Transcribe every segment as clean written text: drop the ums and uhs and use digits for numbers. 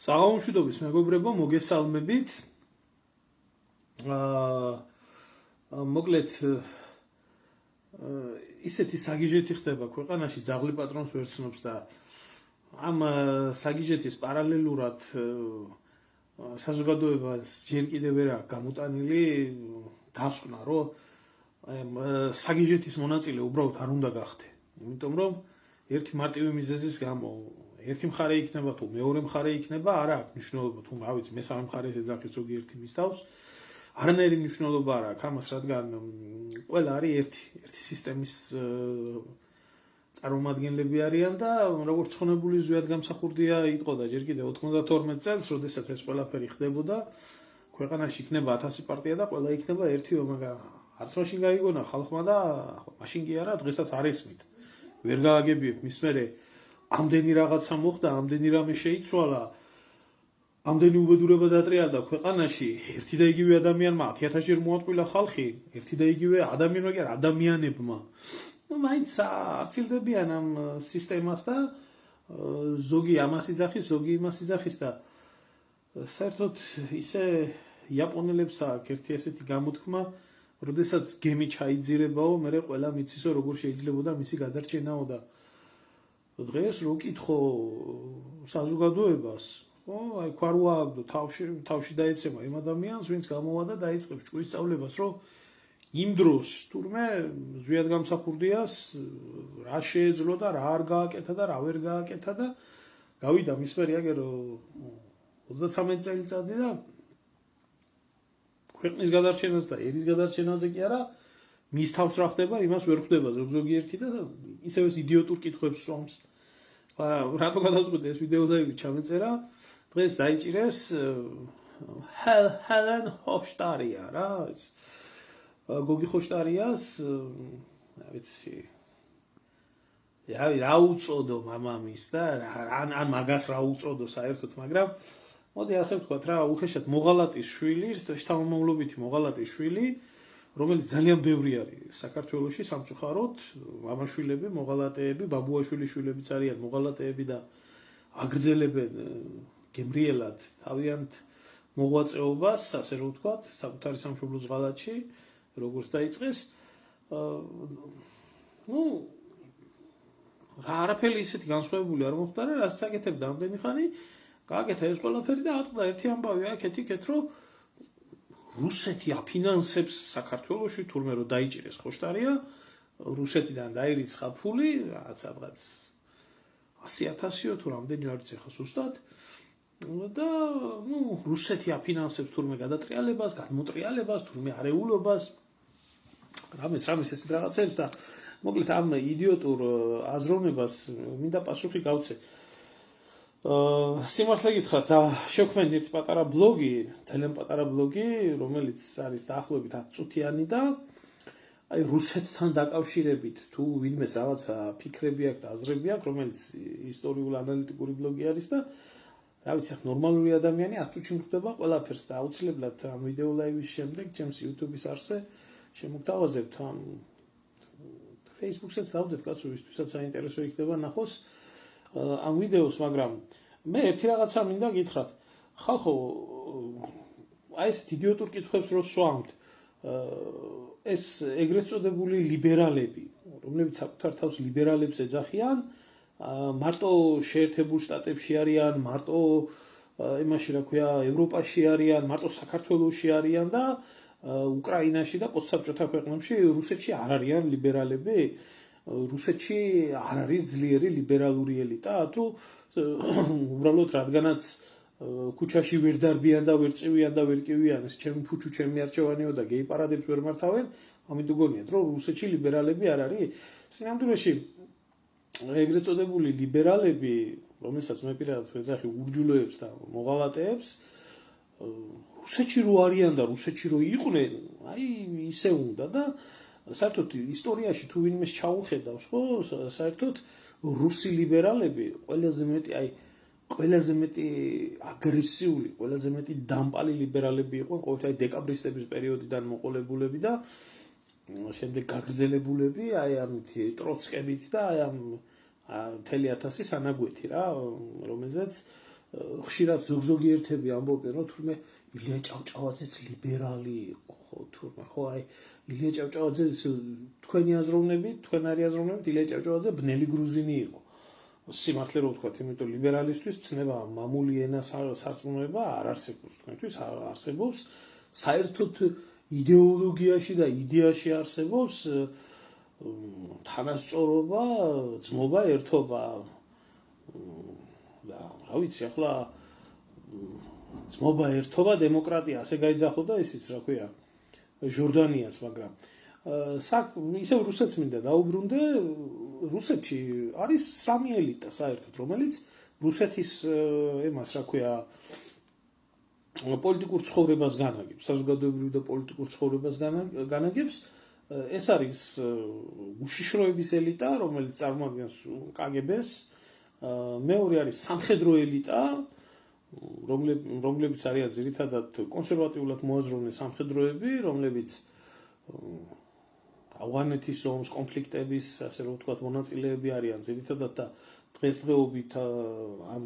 საღამომშვიდობის მეგობრებო, მოგესალმებით. მოკლედ ისეთი საგიჟეთი ხდება ქვეყანაში, ძაღლი პატრონს ვერ ცნობს და ამ საგიჟეთის პარალელურად საზოგადოებას ჯერ კიდევ ვერ აქვს გამოტანილი დასკვნა, რომ საგიჟეთის მონაწილე უბრალოდ არ უნდა გახდე. იმიტომ რომ ერთი მარტივი მიზეზის გამო ერთი მხარე იქნება თუ მეორე მხარე იქნება, არა აქვს მნიშვნელობა თუ რა ვიცი, მესამე მხარეს ეძახის ზოგიერთი მისთავს. არანაირი მნიშვნელობა არ აქვს ამას, რადგან ყველა არის ერთი სისტემის წარმომადგენლები არიან და როგორც ცხონებული ზვიად გამსახურდია იყო და ჯერ კიდევ 92 წელს, როდესაც ეს ყველაფერი ხდებოდა, ქვეყანაში იქნება 1000 პარტია და ყველა იქნება ერთიო, მაგრამ არც მაშინ გაიგონა ხალხმა და მაშინ კი არა, დღესაც არ ესმით. ვერ გააგებიებ მის მერე ამდენი რაღაცა მოხდა, ამდენი რამე შეიცვალა, ამდენი უბედურება დატრიალდა ქვეყანაში, ერთი და იგივე ადამიანმა 10000-ჯერ მოატყვილა ხალხი, ერთი და იგივე ადამიანმა კი არა, ადამიანებმა. მაინც აცილდებიან ამ სისტემას და ზოგი ამას იძახის, ზოგი იმას იძახის და საერთოდ ისე იაპონელებს აქვს ერთი ესეთი გამოთქმა, როდესაც გემი ჩაიძირებაო, მე ყველა მიცისო როგორ შეიძლებოდა მისი გადარჩენაო და დღეს რო კითხო საზოგადოებას, აი ქვარუააბდო თავში დაეცემა იმ ადამიანს, ვინც გამოვა და დაიწყებს ჭკუის სწავლებას, რომ იმ დროს თურმე ზვიად გამსახურდიას რა შეეძლო და რა არ გააკეთა და რა ვერ გააკეთა და გავიდა მის მერე აგერ 33 წელიწადი და ქვეყნის გადარჩენას და ერის გადარჩენაზე კი არა მის თავს რა ხდება, იმას ვერ ხვდება ზოგიერთი და ისევ ეს იდიოტურ კითხვებს სვამს. რატო გადავწყვიტე ეს ვიდეო დაივი ჩამეწერა, დღეს დაიჭირეს ჰელენ ჰოშტარია რა, გოგი ხოშტარიას, რა ვიცი, რა უწოდო მამამის და ან მაგას რა უწოდო საერთოდ, მაგრამ მოდი ასე ვთქვათ რა, უხეშად მოღალატის შვილი, შთამომავლობითი მოღალატის შვილი, რომელიც ძალიან ბევრი არის საქართველოში სამწუხაროდ, მამაშვილები, მოღალატეები, ბაბუაშვილის შვილებიც არიან მოღალატეები და აგრძელებენ გემრიელად თავიანთ მოღვაწეობას, ასე რომ ვთქვათ, საკუთარი სამშობლოს ღალატში, როგორც დაიწყეს. რა არაფერი ისეთი განსხვავებული არ მოხდა, რაც აკეთებდა ამდენი ხანი, გააკეთა ეს ყველაფერი და ატყდა ერთი ამბავი აქეთ-იქეთ, რომ რუსეთი აფინანსებს საქართველოში, თურმე რომ დაიჭირეს ხოშტარია, რუსეთიდან დაირიცხა ფული, რაღაც 100,000-ო თუ რამდენი არ ვიცი ხა ზუსტად. და რუსეთი აფინანსებს თურმე გადატრიალებას, გადმოტრიალებას, თურმე არეულობას, რამეს ესეთ რაღაცებს და მოკლედ ამ იდიოტურ აზროვნებას მინდა პასუხი გავცე. სიმართლე გითხრათ და შევქმნით ერთი პატარა ბლოგი, ძალიან პატარა ბლოგი, რომელიც არის დაახლოებით 10 წუთიანი და აი რუსეთთან დაკავშირებით თუ ვინმეს რაღაცა ფიქრები აქვს და აზრები აქვს, რომელიც ისტორიული ანალიტიკური ბლოგი არის და რა ვიცი, ნორმალური ადამიანი 10 წუთში მხვდება ყველაფერს და აუცილებლად ამ ვიდეო ლაივის შემდეგ ჩემს YouTube-ის არხზე შემოგთავაზებთ ამ Facebook-საც დავდებ კაცო, ვისთვისაც საინტერესო იქნება ნახოს ამ ვიდეოს, მაგრამ მე ერთი რაღაცა მინდა გითხრათ. ხალხო, აი ეს იდიოტურ კითხვებს რო სვამთ, ეს ეგრეთ წოდებული ლიბერალები, რომლებიც საკუთარ თავს ლიბერალებს ეძახიან, მარტო შეერთებულ შტატებში არიან, მარტო იმაში რა ქვია, ევროპაში არიან, მარტო საქართველოში არიან და უკრაინაში და პოსტსაბჭოთა ქვეყნებში, რუსეთში არ არიან ლიბერალები? რუსეთში არ არის ძლიერი ლიბერალური ელიტა, თუ უბრალოდ რადგანაც ქუჩაში ვერ დარბიან და ვერ წივიან და ვერ კივიან, ეს ჩემი ფუჩუ, ჩემი არჩევანიო და გეი პარადებს ვერ მართავენ, ამიტომ გონიათ, რომ რუსეთში ლიბერალები არ არის? სინამდვილეში ეგრეთ წოდებული ლიბერალები, რომელსაც მე პირადად ვეძახი ურჯულოებს და მოღალატეებს, რუსეთში რო არიან და რუსეთში რო იყვნენ, აი ისე უნდა და საერთოდ ისტორიაში თუ ვინმეს ჩაუხედავს, ხო, საერთოდ რუსი ლიბერალები ყველაზე მეტი აგრესიული, ყველაზე მეტი დამპალი ლიბერალები იყვნენ, ყოველთვის დეკაბრისტების პერიოდიდან მოყოლებულები და შემდეგ გაგრძელებულები, აი ამითი ტროცკებით და აი ამ 1000 სანაგვეთი რა, რომელზეც ხშირად ზოგზოგიერთები ამბობენ, რომ თურმე ილია ჭავჭავაძეც ლიბერალი იყო, ხო, თურმე ხო, აი ილია ჭავჭავაძე თქვენი აზროვნებით, თქვენარი აზროვნებით ილია ჭავჭავაძე ბნელი გრუზინი იყო. სიმართლე რო ვთქვათ, იმიტომ ლიბერალისტვის ცნება მამული ენა სარწმუნოება არ არსებობს, თქვენთვის არსებობს საერთოდ იდეოლოგიაში და იდეაში არსებობს თანასწორობა, ძმობა, ერთობა და რა ვიცი, ახლა ძმობა, ერთობა, დემოკრატია ასე გაიძახოდა ისიც, რა ქვია, ჟორდანიაც, მაგრამ ისევ რუსეთს მინდა დაუბრუნდე, რუსეთში არის სამი ელიტა საერთოდ, რომელიც რუსეთის ემას, რა ქვია, პოლიტიკურ ცხოვრებას განაგებს, საზოგადოებრივ და პოლიტიკურ ცხოვრებას განაგებს. ეს არის უშიშროების ელიტა, რომელიც წარმოადგენს KGB-ს, მეორე არის სამხედრო ელიტა, რომლებიც არიან ძირითადად კონსერვატიულად მოაზროვნე სამხედროები, რომლებიც ავღანეთის ომის კონფლიქტების, ასე რომ ვთქვათ, მონაწილეები არიან ძირითადად და დღესდღეობით ამ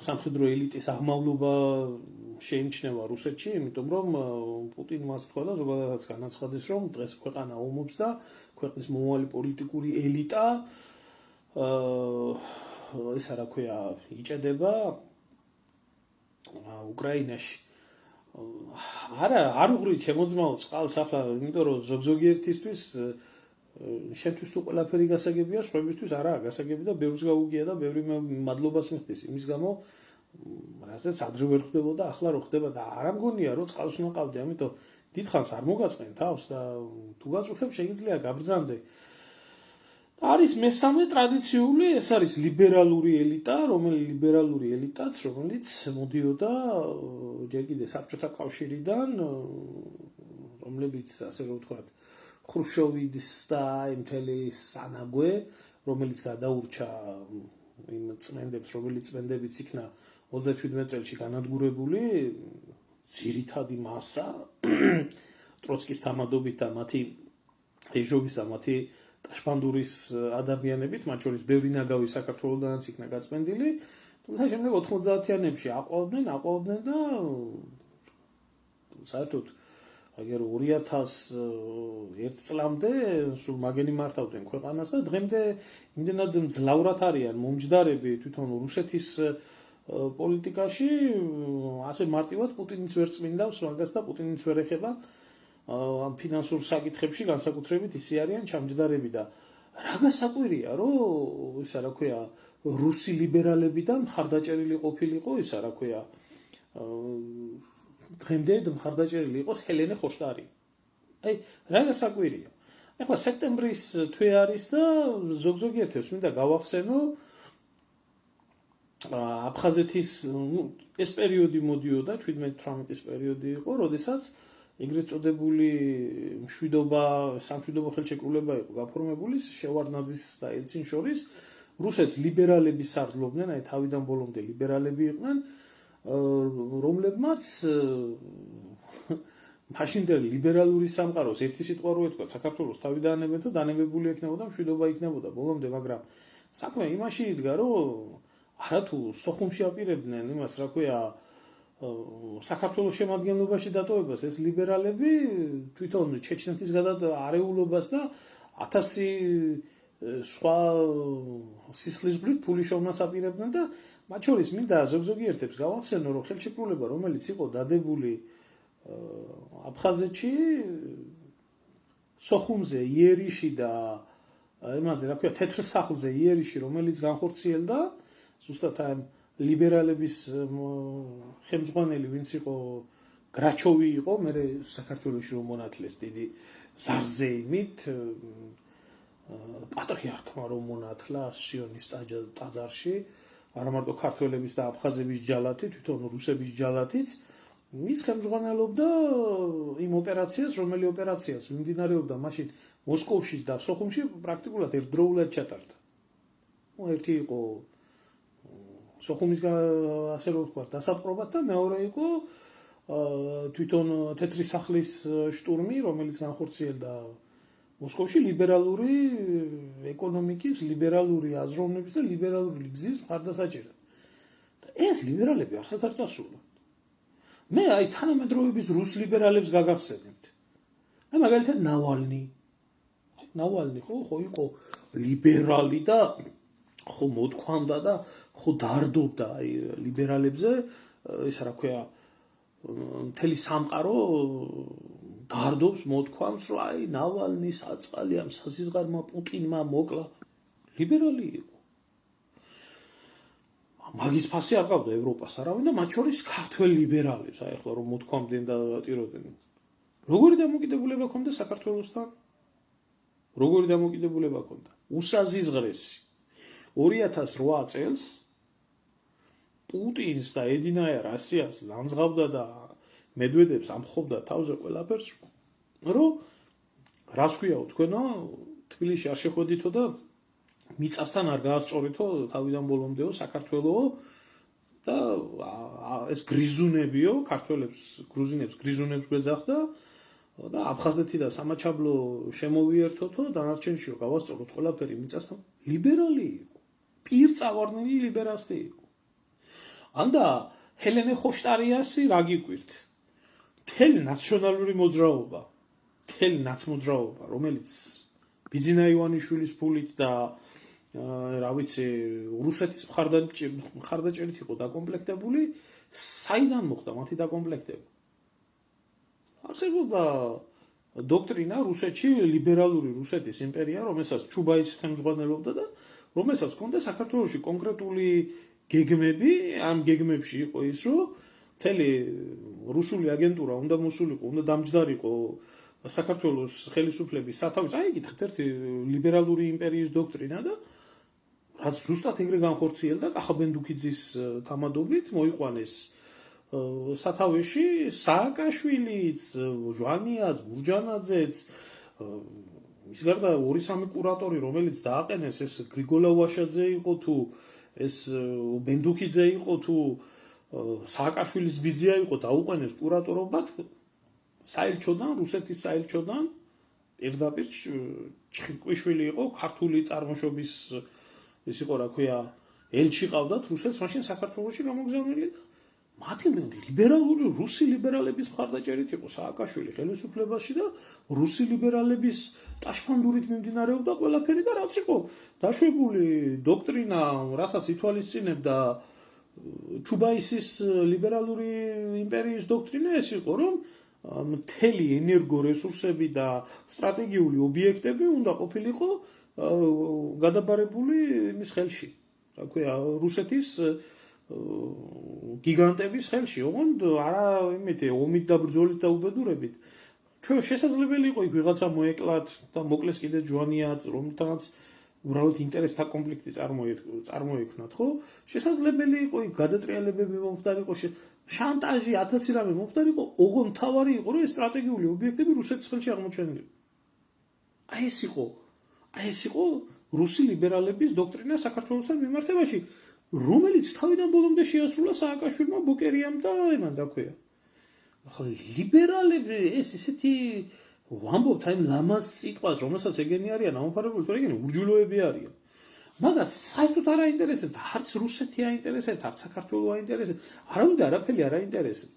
სამხედრო ელიტის აღმავლობა შეიმჩნევა რუსეთში, იმიტომ რომ პუტინმაც თქვა და ზოგადადაც განაცხადეს, რომ დღეს ქვეყანა ომობს და ქვეყნის მომავალი პოლიტიკური ელიტა ისა რა ქვია, იჭედება უკრაინაში. არ უღრით შემოძმაო წყალს ახლა, იმიტომ რომ ზოგზოგიერთისთვის შენთვის თუ ყველაფერი გასაგებია, სხვებისთვის არაა გასაგები და ბევრს გაუგია და ბევრი მადლობას მიხდის იმის გამო, რასაც ადრე ვერ ხდებოდა, ახლა რო ხდება და არ ამგონია რომ წყალს უნდა ყავდე, ამიტომ დიდხანს არ მოგაწყენ თავს და თუ გაწუხებ შეგიძლია გაბრძანდე. არის მესამე ტრადიციული, ეს არის ლიბერალური ელიტა, რომელიც მოდიოდა ჯერ კიდე საბჭოთა კავშირიდან, რომლებიც ასე რომ ვთქვათ, ხრუშჩოვის და მთელი სანაგვე, რომელიც გადაურჩა იმ წმენდებს, რომელიც წმენდებიც იქნა 37 წელში განადგურებული, ძირითადი მასა ტროცკის თამადობით და მათი ეჟოვის და მათი ტაშპანდურის ადამიანებით, მათ შორის ბევრი ნაგავი საქართველოდანაც იქნა გაწმენდილი, თუმცა შემდეგ 90-იანებში აყვავდნენ და საერთოდ აგერ 2001 წლამდე სულ მაგენი მართავდნენ ქვეყანას და დღემდე იმდენად მძლავრად არიან მომჯდარები თვითონ რუსეთის პოლიტიკაში, ასე მარტივად პუტინიც ვერ წმინდავს მაგას და პუტინიც ვერ ეხება ამ ფინანსურ საკითხებში, განსაკუთრებით ისე არიან ჩამჯდარები და რა გასაკვირია, რომ ისა რა ქვია, რუსი ლიბერალები და მხარდაჭერილი ყოფილიყო ისა რა ქვია, დღემდე მხარდაჭერილი იყოს ჰელენე ხოშტარი. აი, რა გასაკვირია. ეხლა სექტემბრის თვე არის და ზოგზოგიერთებს მინდა გავახსენო აფხაზეთის ეს პერიოდი მოდიოდა 17-18-ის პერიოდი იყო, როდესაც ეგრეთ წოდებული სამშვიდობო ხელშეკრულება იყო გაფორმებული შევარდნაძის და ელცინ შორის, რუსეთს ლიბერალები სარდლობდნენ, აი თავიდან ბოლომდე ლიბერალები იყვნენ, რომლებმაც მაშინდელი ლიბერალური სამყაროს ერთი სიტყვა რო ეთქვა, საქართველოს თავი დაანებენ თუ დანებებული ექნებოდა, მშვიდობა იქნებოდა ბოლომდე, მაგრამ საქმე იმაში იდგა, რომ არათუ სოხუმში აპირებდნენ იმას, რა ქვია, საქართველოს შემადგენლობაში დატოვებას ეს ლიბერალები თვითონ ჩეჩნეთის არეულობას და 1000 სხვა სისხლისგვრით ფულის შოვნას აპირებდნენ და მათ შორის მინდა ზოგზოგიერთებს გავახსენო, რომ ხელშეკრულება, რომელიც იყო დადებული აფხაზეთში, სოხუმზე, იერიში და იმაზე, რა ქვია, თეთრ სახლზე იერიში, რომელიც განხორციელდა ზუსტად ამ ლიბერალების ხელმძღვანელი, ვინც იყო გრაჩოვი იყო, მე საქართველოში რომ მონათლეს დიდი ზარზეიმით, პატრიარქმა რომ მონათლა სიონის ტაძარში, არა მარტო ქართველების და აფხაზების ჯალათი, თვითონ რუსების ჯალათიც, ის ხელმძღვანელობდა იმ ოპერაციას, რომელი ოპერაციას მიმდინარეობდა მაშინ მოსკოვში და სოხუმში პრაქტიკულად ერთდროულად ჩატარდა. ერთი იყო სოხუმის ასე რომ ვთქვათ, დასაპყრობად და მეორე იყო თვითონ თეთრი სახლის შტურმი, რომელიც განხორციელდა მოსკოვში ლიბერალური ეკონომიკის, ლიბერალური აზროვნების და ლიბერალური გზის მხარდასაჭერად. ეს ლიბერალები არსად არ წასულა. მე აი თანამედროვეების რუს ლიბერალებს გაგახსენებთ. აი მაგალითად ნავალნი ხო იყო ლიბერალი და ხო მოთქვამდა და ხო დარდობდა აი ლიბერალებზე, ისა რა ქვია, მთელი სამყარო დარდობს, მოთქვამს, რომ აი ნავალნის აწყალი ამ საზიზღარმა პუტინმა მოკლა. ლიბერალი იყო. მაგის ფასი არ ყავდა ევროპას არავინ და მათ შორის ქართველ ლიბერალებს, აი ახლა რომ მოთქვამდნენ და ტიროდნენ. როგორი დამოკიდებულება ჰქონდა საქართველოსთან? როგორი დამოკიდებულება ჰქონდა? უსაზიზღრესი 2008 წელს პუტინს და ედინაია რასიას ლანძღავდა და მედვედევს ამხობდა თავზე ყველაფერს, რომ რას ქვიაო თქვენო, თბილისში არ შეხვედითო და მიწასთან არ გაასწორითო თავიდან ბოლომდეო საქართველო და ეს გრიზუნებიო, ქართველებს, გრუზინებს, გრიზუნებს გვეძახდა და აფხაზეთი და სამაჩაბლო შემოვიერთოთო, დანარჩენშიო გავასწოროთ ყველაფერი მიწასთან. ლიბერალი იყო, პირწავარნელი ლიბერასტი იყო. ანდა ჰელენე ხოშტარიასი რა გიკვირთ? მთელი ნაციონალური მოძრაობა, რომელიც ბიძინა ივანიშვილის ფულით და რა ვიცი, რუსეთის მხარდაჭერით იყო დაკომპლექტებული, საიდან მოხდა მათი დაკომპლექტება? არსებობდა დოქტრინა რუსეთში, ლიბერალური რუსეთის იმპერია, რომელსაც ჩუბაისი ხელმძღვანელობდა და რომელსაც ჰქონდა საქართველოში კონკრეტული გეგმები, ამ გეგმებში იყო ის, რომ მთელი რუსული აგენტურა უნდა მოსულიყო, უნდა დამჯდარიყო საქართველოს ხელისუფლების სათავეს. აი ეკითხეთ ერთი ლიბერალური იმპერიის დოქტრინა და რაც ზუსტად ეგრე განხორციელდა კახაბენდუქიძის თამადობით მოიყვანეს სათავეში სააკაშვილიც, ჟვანიაც, ბურჯანაძეც, ის გარდა 2-3 კურატორი, რომელიც დააყენეს, ეს გრიგოლა ვაშაძე იყო თუ ეს ბენდუქიძე იყო თუ სააკაშვილის ბიძია იყო, დაუყენეს კურატორობად საელჩოდან, რუსეთის საელჩოდან, პირდაპირ ჩხიკვიშვილი იყო, ქართული წარმოშობის ის იყო რა ქვია, ელჩი ყავდათ რუსეთს მაშინ საქართველოში გამოგზავნილი და მათი ლიბერალური რუსი ლიბერალების მხარდაჭერით იყო სააკაშვილი ხელისუფლებაში და რუსი ლიბერალების ტაშფანდურით მიმდინარეობდა ყველაფერი და რაც იყო დაშვებული დოქტრინა, რასაც ითვალისწინებდა ჩუბაისის ლიბერალური იმპერიის დოქტრინა, ეს იყო რომ მთელი ენერგორესურსები და სტრატეგიული ობიექტები უნდა ყოფილიყო გადაბარებული იმის ხელში, რა ქვია, რუსეთის გიგანტების ხელში, ოღონდ არა იმითი ომით და ბრძოლით და უბედურებით. ჩვენ შესაძლებელი იყო იქ ვიღაცა მოეკლათ და მოკლეს კიდე ჯვანიაც, რომელთანაც უბრალოდ ინტერესთა კონფლიქტი წარმოექმნათ, ხო? შესაძლებელი იყო იქ გადატრიალებები მომხდარიყო, შანტაჟი 1000 რამე მომხდარიყო, ოღონდ თავარი იყო, რომ ეს სტრატეგიული ობიექტები რუსეთის ხელში აღმოჩენილიყო. აი ეს იყო რუსი ლიბერალების დოქტრინა საქართველოსთან მიმართებაში, რომელიც თავიდან ბოლომდე შეასრულა სააკაშვილმა, ბოკერიამ და იმან და ქვია. ახლა ლიბერალები ეს ისეთი ვამბობთ აი ლამაზ სიტყვას, რომელსაც ეგენი არიან ამოფარებული, თორე ეგენი ურჯულოები არიან. მაგათ საერთოდ არ აინტერესებთ, არც რუსეთი აინტერესებთ, არც საქართველო აინტერესებთ, არავინ არაფერი არ აინტერესებთ.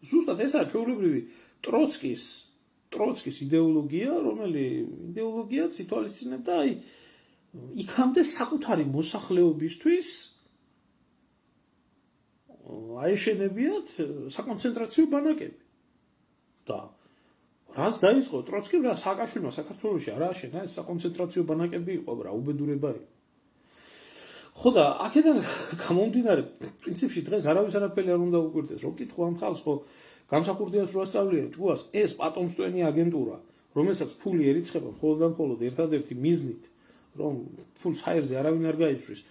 ზუსტად ესაა ჩვეულებრივი ტროცკის იდეოლოგია, რომელიც იდეოლოგიაც ითვალისწინებდა აი იქამდე საკუთარი მოსახლეობისთვის აეშენებიათ საკონცენტრაციო ბანაკები. და რაც დაიწყო ტროცკიმ რა სააკაშვილმა საქართველოში არ ააშენა ეს საკონცენტრაციო ბანაკები იყო, რა უბედურება იყო. ხო და აქედან გამომდინარე, პრინციპში დღეს არავის არაფერი არ უნდა უკვირდეს, რომ კითხვა ამ ხალხს ხო გამსახურდიას რო ასწავლია ჭუას ეს პატომსტვენი აგენტურა, რომელსაც ფული ერიცხება მხოლოდ და მხოლოდ ერთადერთი მიზნით, რომ ფულს ჰაერზე არავინ არ გაიცვრის.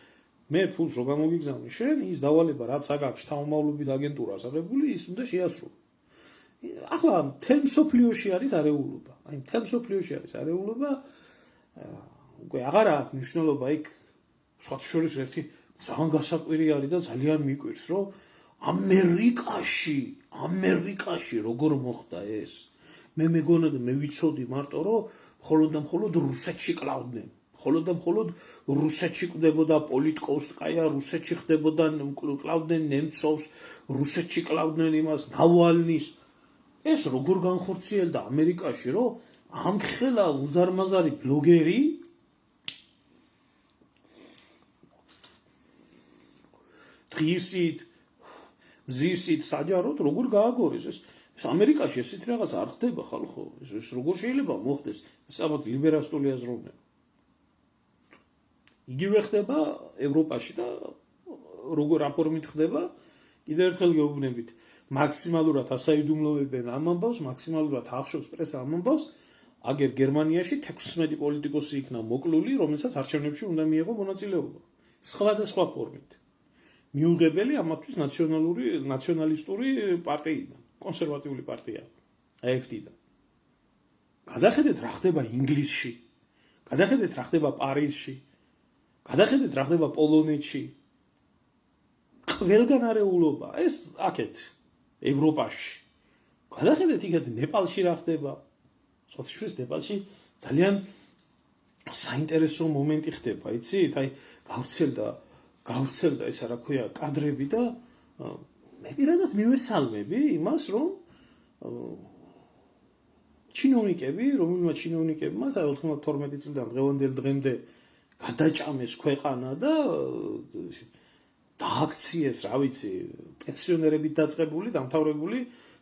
მე ფულს რო გამოგიგზავნე შენ, ის დავალება რაც აგაქვს თავმავლობით აგენტურას აღებული, ის უნდა შეასრულო. ახლა მთელ მსოფლიოში არის არეულობა. აი მთელ მსოფლიოში არის არეულობა. უკვე აღარ აქვს მნიშვნელობა იქ სხვათა შორის ერთი ძალიან გასაკვირი არის და ძალიან მიკვირს, რომ ამერიკაში როგორ მოხდა ეს. მე მეგონა და მე ვიცოდი მარტო, რომ მხოლოდ და მხოლოდ რუსეთში კლავდნენ. მხოლოდ და მხოლოდ რუსეთში კვდებოდა პოლიტკოვსკაია, რუსეთში ხდებოდა კლავდნენ ნემცოვს, რუსეთში კლავდნენ იმას ნავალნის. ეს როგორ განხორციელდა ამერიკაში, რომ ამხელა უზარმაზარი ბლოგერი დღისით, მზისით საჯაროდ როგორ გააგორეს ეს ამერიკაში ესეთი რაღაც არ ხდება ხალხო, ეს როგორ შეიძლება მოხდეს? ეს ალბათ ლიბერალისტული აზროვნება. იგივე ხდება ევროპაში და როგორ რაფორმით ხდება, კიდევ ერთხელ გეუბნებით, მაქსიმალურად ასაიდუმლოებენ ამ ამბავს, მაქსიმალურად ახშობს პრესა ამ ამბავს, აგერ გერმანიაში 16 პოლიტიკოსი იქნა მოკლული, რომელსაც არჩევნებში უნდა მიეღო მონაწილეობა. სხვადასხვა ფორმით. მიუღებელი ამათთვის ნაციონალისტური პარტიიდან, კონსერვატიული პარტია, AfD-დან. გადახედეთ რა ხდება ინგლისში, გადახედეთ რა ხდება პარიზში, გადახედეთ რა ხდება პოლონეთში. ყველგან არეულობა, ეს აქეთ, ევროპაში. გადახედეთ იქეთ ნეპალში რა ხდება. სოციალისტ ნეპალში ძალიან საინტერესო მომენტი ხდება, იცით? აი გავრცელდა ისა რა ქვია კადრები და მე პირადად მივესალმები იმას, რომ რომელმა ჩინოვნიკებმა 92 წლიდან დღევანდელ დღემდე გადაჭამეს ქვეყანა და დააქციეს, რა ვიცი, პენსიონერებით დაწყებული, დამთავრებული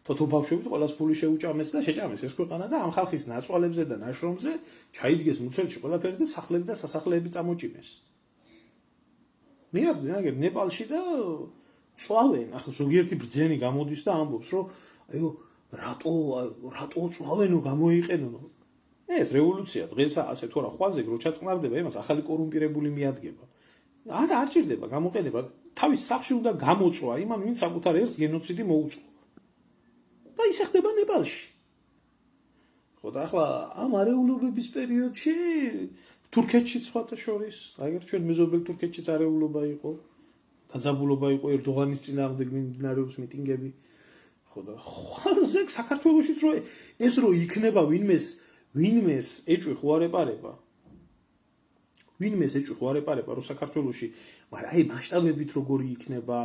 თოთო ბავშვებით ყველას ფული შეუჭამეს და შეჭამეს ეს ქვეყანა და ამ ხალხის ნაცვალებზე და ნაშრომზე ჩაიდგეს მუცელში ყველაფერი და სახლები და სასახლეები წამოჭიმეს. მირაბდნენ აგერ ნეპალში და წვავენ, ახლა ზოგიერთი ბრძენი გამოდის და ამბობს, რომ აიო რატო წვავენო გამოიყენო. ეს რევოლუცია დღესა ასე თუ რა ხვაზე რო ჩაწყნარდება, იმას ახალი კორუმპირებული მიადგება. არ ჭირდება გამოყენება, თავის სახში უნდა გამოწვა იმან, ვინც საკუთარ ერთს გენოციდი მოუწყო. და ისე ხდება ნეპალში. ხო და ახლა ამ არეულობების პერიოდში თურქეთშიც სხვათა შორის, აგერ ჩვენ მეზობელ თურქეთშიც არეულობა იყო, დაძაბულობა იყო ერდოღანის წინააღმდეგ მიმდინარეობს მიტინგები. ხო და ხვალზე საქართველოშიც რო ეს რო იქნება ვინმეს ეჭვი ხوارეპარება. ვინმეს ეჭვი ხوارეპარება რო საქართველოში, მაგრამ აი მასშტაბებით როგორი იქნება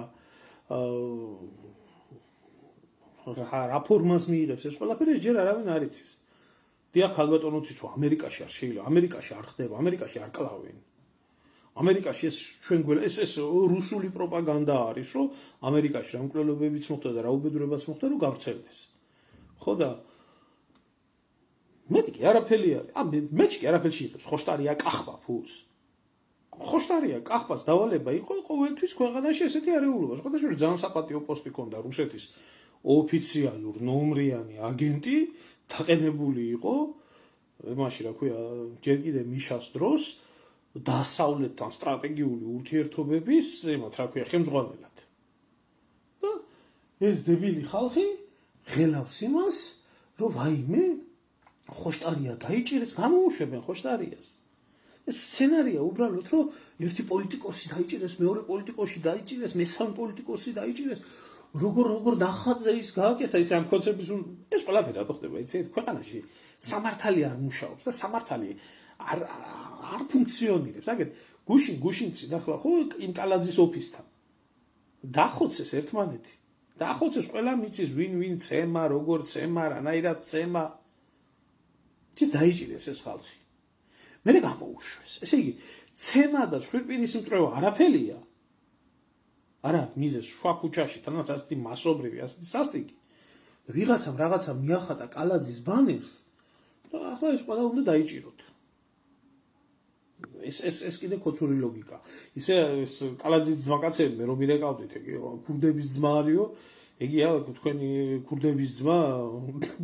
რა ფორმას მიიღებს ეს ყველაფერი ჯერ არავინ არ იცის. დიახ, ალბათონოციც რომ ამერიკაში არ შეიძლება, ამერიკაში არ ხდება, ამერიკაში არ კლავენ. ამერიკაში ეს ჩვენ ეს რუსული პროპაგანდა არის, რომ ამერიკაში რა მკვლელობებიც მოხდა და რა უბედურებაც მოხდა, რომ გავრცელდეს. ხო და მეთქი არაფერი არის. მეჩი კი არაფერში იღებს, ხოშტარია კახბა ფულს. ხოშტარია კახბას დავალება იყო ყოველთვის ქვეყანაში ესეთი არეულობა. შესაძლოა ძალიან საპატიო პოსტი ქონდა რუსეთის ოფიციალურ ნომრიანი აგენტი დაყენებული იყო იმაში რა ქვია ჯერ კიდე მიშას დროს დასავლეთთან სტრატეგიული ურთიერთობების იმათ რა ქვია ხელმძღვანელად და ეს დებილი ხალხი ღელავს იმას რომ ვაიმე ხოშტარია დაიჭირეს გამოუშვებენ ხოშტარიას ეს სცენარია უბრალოდ რომ ერთი პოლიტიკოსი დაიჭირეს მეორე პოლიტიკოსი დაიჭირეს მესამე პოლიტიკოსი დაიჭირეს როგორ ნახატზე ის გააკეთა ის ამ კონცეფციის ეს ყველაფერი რატო ხდება იცით ქვეყანაში სამართალი არ მუშაობს და სამართალი არ ფუნქციონირებს აგერ გუშინცი ნახლა ხო იმ კალაძის ოფისთან დახოცეს ერთმანეთი დახოცეს ყველა მიცის ვინ ცემა როგორ ცემა რანაირად ცემა ჯერ დაიჭირეს ეს ხალხი მე გამოუშვეს ესე იგი ცემა და სვირპინის მტრევა არაფერია არა მიზეს შუა ქუჩაში თანაც ასეთი მასობრივი ასეთი სასტიკი ვიღაცამ რაღაცა მიახატა კალაძის ბანერს და ახლა ეს ყველა უნდა დაიჭიროთ ეს კიდე ქოცური ლოგიკა ისე ეს კალაძის ძმაკაცები მე რომ მირეკავდით ეგ ქურდების ძმა არისო ეგია თქვენი ქურდების ძმა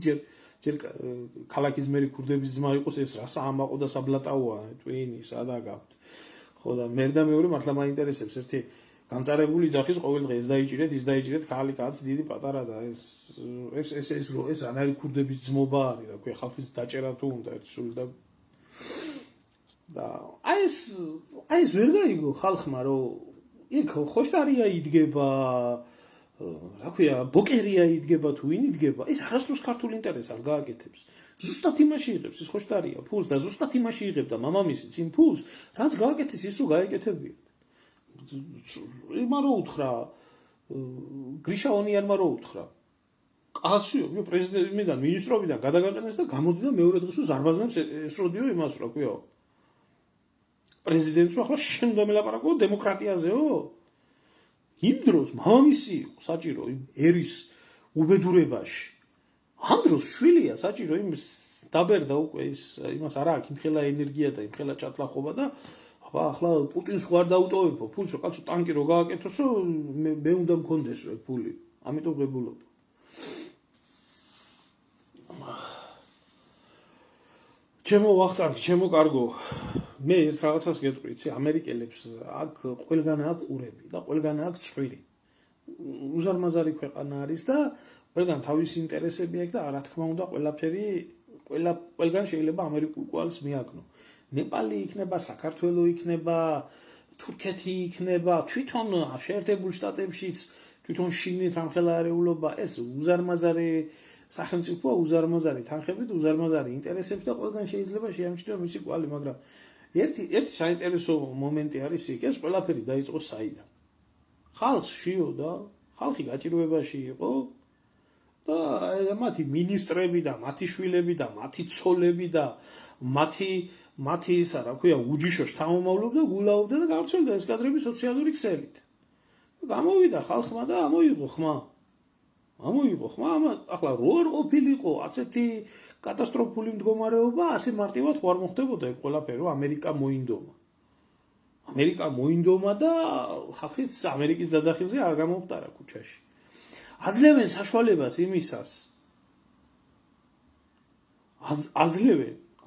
ჯერ ქალაქის მერი ქურდების ძმა იყოს ეს რა საამაყო და საბლატაოა ტვინი სადა გაქვთ ხო და მე და მეორე მართლა მაინტერესებს ერთი განწარებული ძახის ყოველ დღე ეს დაიჭირეთ ქალი კაცი დიდი პატარა და ეს რანაირი ქურდების ძმობა არის რა ქვია ხალხის დაჭერა თუ უნდა ერთ სულ და აი ეს ვერ გაიგო ხალხმა რომ იქ ხოშტარია იდგება რა ქვია, ბოკერია იდგება თუ ვინ იდგება, ეს არასდროს ქართულ ინტერესს არ გააკეთებს. ზუსტად იმაში იღებს, ის ხოშტარია ფულს და ზუსტად იმაში იღებდა მამამისიც იმ ფულს, რაც გააკეთეს ის რო გაეკეთებიათ. იმან რო უთხრა, გრიშა ონიანმა რო უთხრა, კაციო, პრეზიდენტიდან, მინისტრობიდან გადაგაყენეს და გამოდიდა მეორე დღეს ზარბაზნებს ესროდიო იმას, რა ქვია. პრეზიდენტს ახლა შენ დამელაპარაკო დემოკრატიაზეო? იმ დროს მამამისი იყო საჭირო იმ ერის უბედურებაში. ამ დროს შვილია საჭირო იმ დაბერდა უკვე ის იმას არა აქვს იმხელა ენერგია და იმხელა ჭატლახობა და ახლა პუტინს ხო არ დაუტოვებო ფულს, კაცო ტანკი რო გააკეთოსო მე უნდა მქონდეს რა ფული. ამიტომ ღებულობ. ჩემო ვახტანგი, ჩემო კარგო. მე ერთ რაღაცას გეტყვი, იცი, ამერიკელებს აქ ყველგან აქვს ყურები და ყველგან აქვს წვირი. უზარმაზარი ქვეყანა არის და ყველგან თავისი ინტერესები აქვს და რა თქმა უნდა ყველგან შეიძლება ამერიკულ კვალს მიაგნო. ნეპალი იქნება, საქართველო იქნება, თურქეთი იქნება, თვითონ შეერთებულ შტატებშიც, თვითონ შინით ამხელა არეულობა, ეს უზარმაზარი სახელმწიფოა, უზარმაზარი თანხებით, უზარმაზარი ინტერესები და ყველგან შეიძლება შეამჩნიო მისი კვალი, მაგრამ ერთი საინტერესო მომენტი არის იქ, ეს ყველაფერი დაიწყო საიდან. ხალხს შიოდა, ხალხი გაჭირვებაში იყო და მათი მინისტრები და მათი შვილები და მათი ცოლები და მათი ისა რა ქვია უჯიშო შთამომავლობდა, გულაობდა და გავრცელდა ეს კადრები სოციალური ქსელით. გამოვიდა ხალხმა და ამოიღო ხმა. ახლა რო არ ყოფილიყო ასეთი კატასტროფული მდგომარეობა, ასე მარტივად ხო არ მოხდებოდა ეგ ყველაფერი, ამერიკა მოინდომა და ხალხიც ამერიკის დაძახილზე არ გამომხდარა ქუჩაში. აძლევენ საშუალებას იმისას.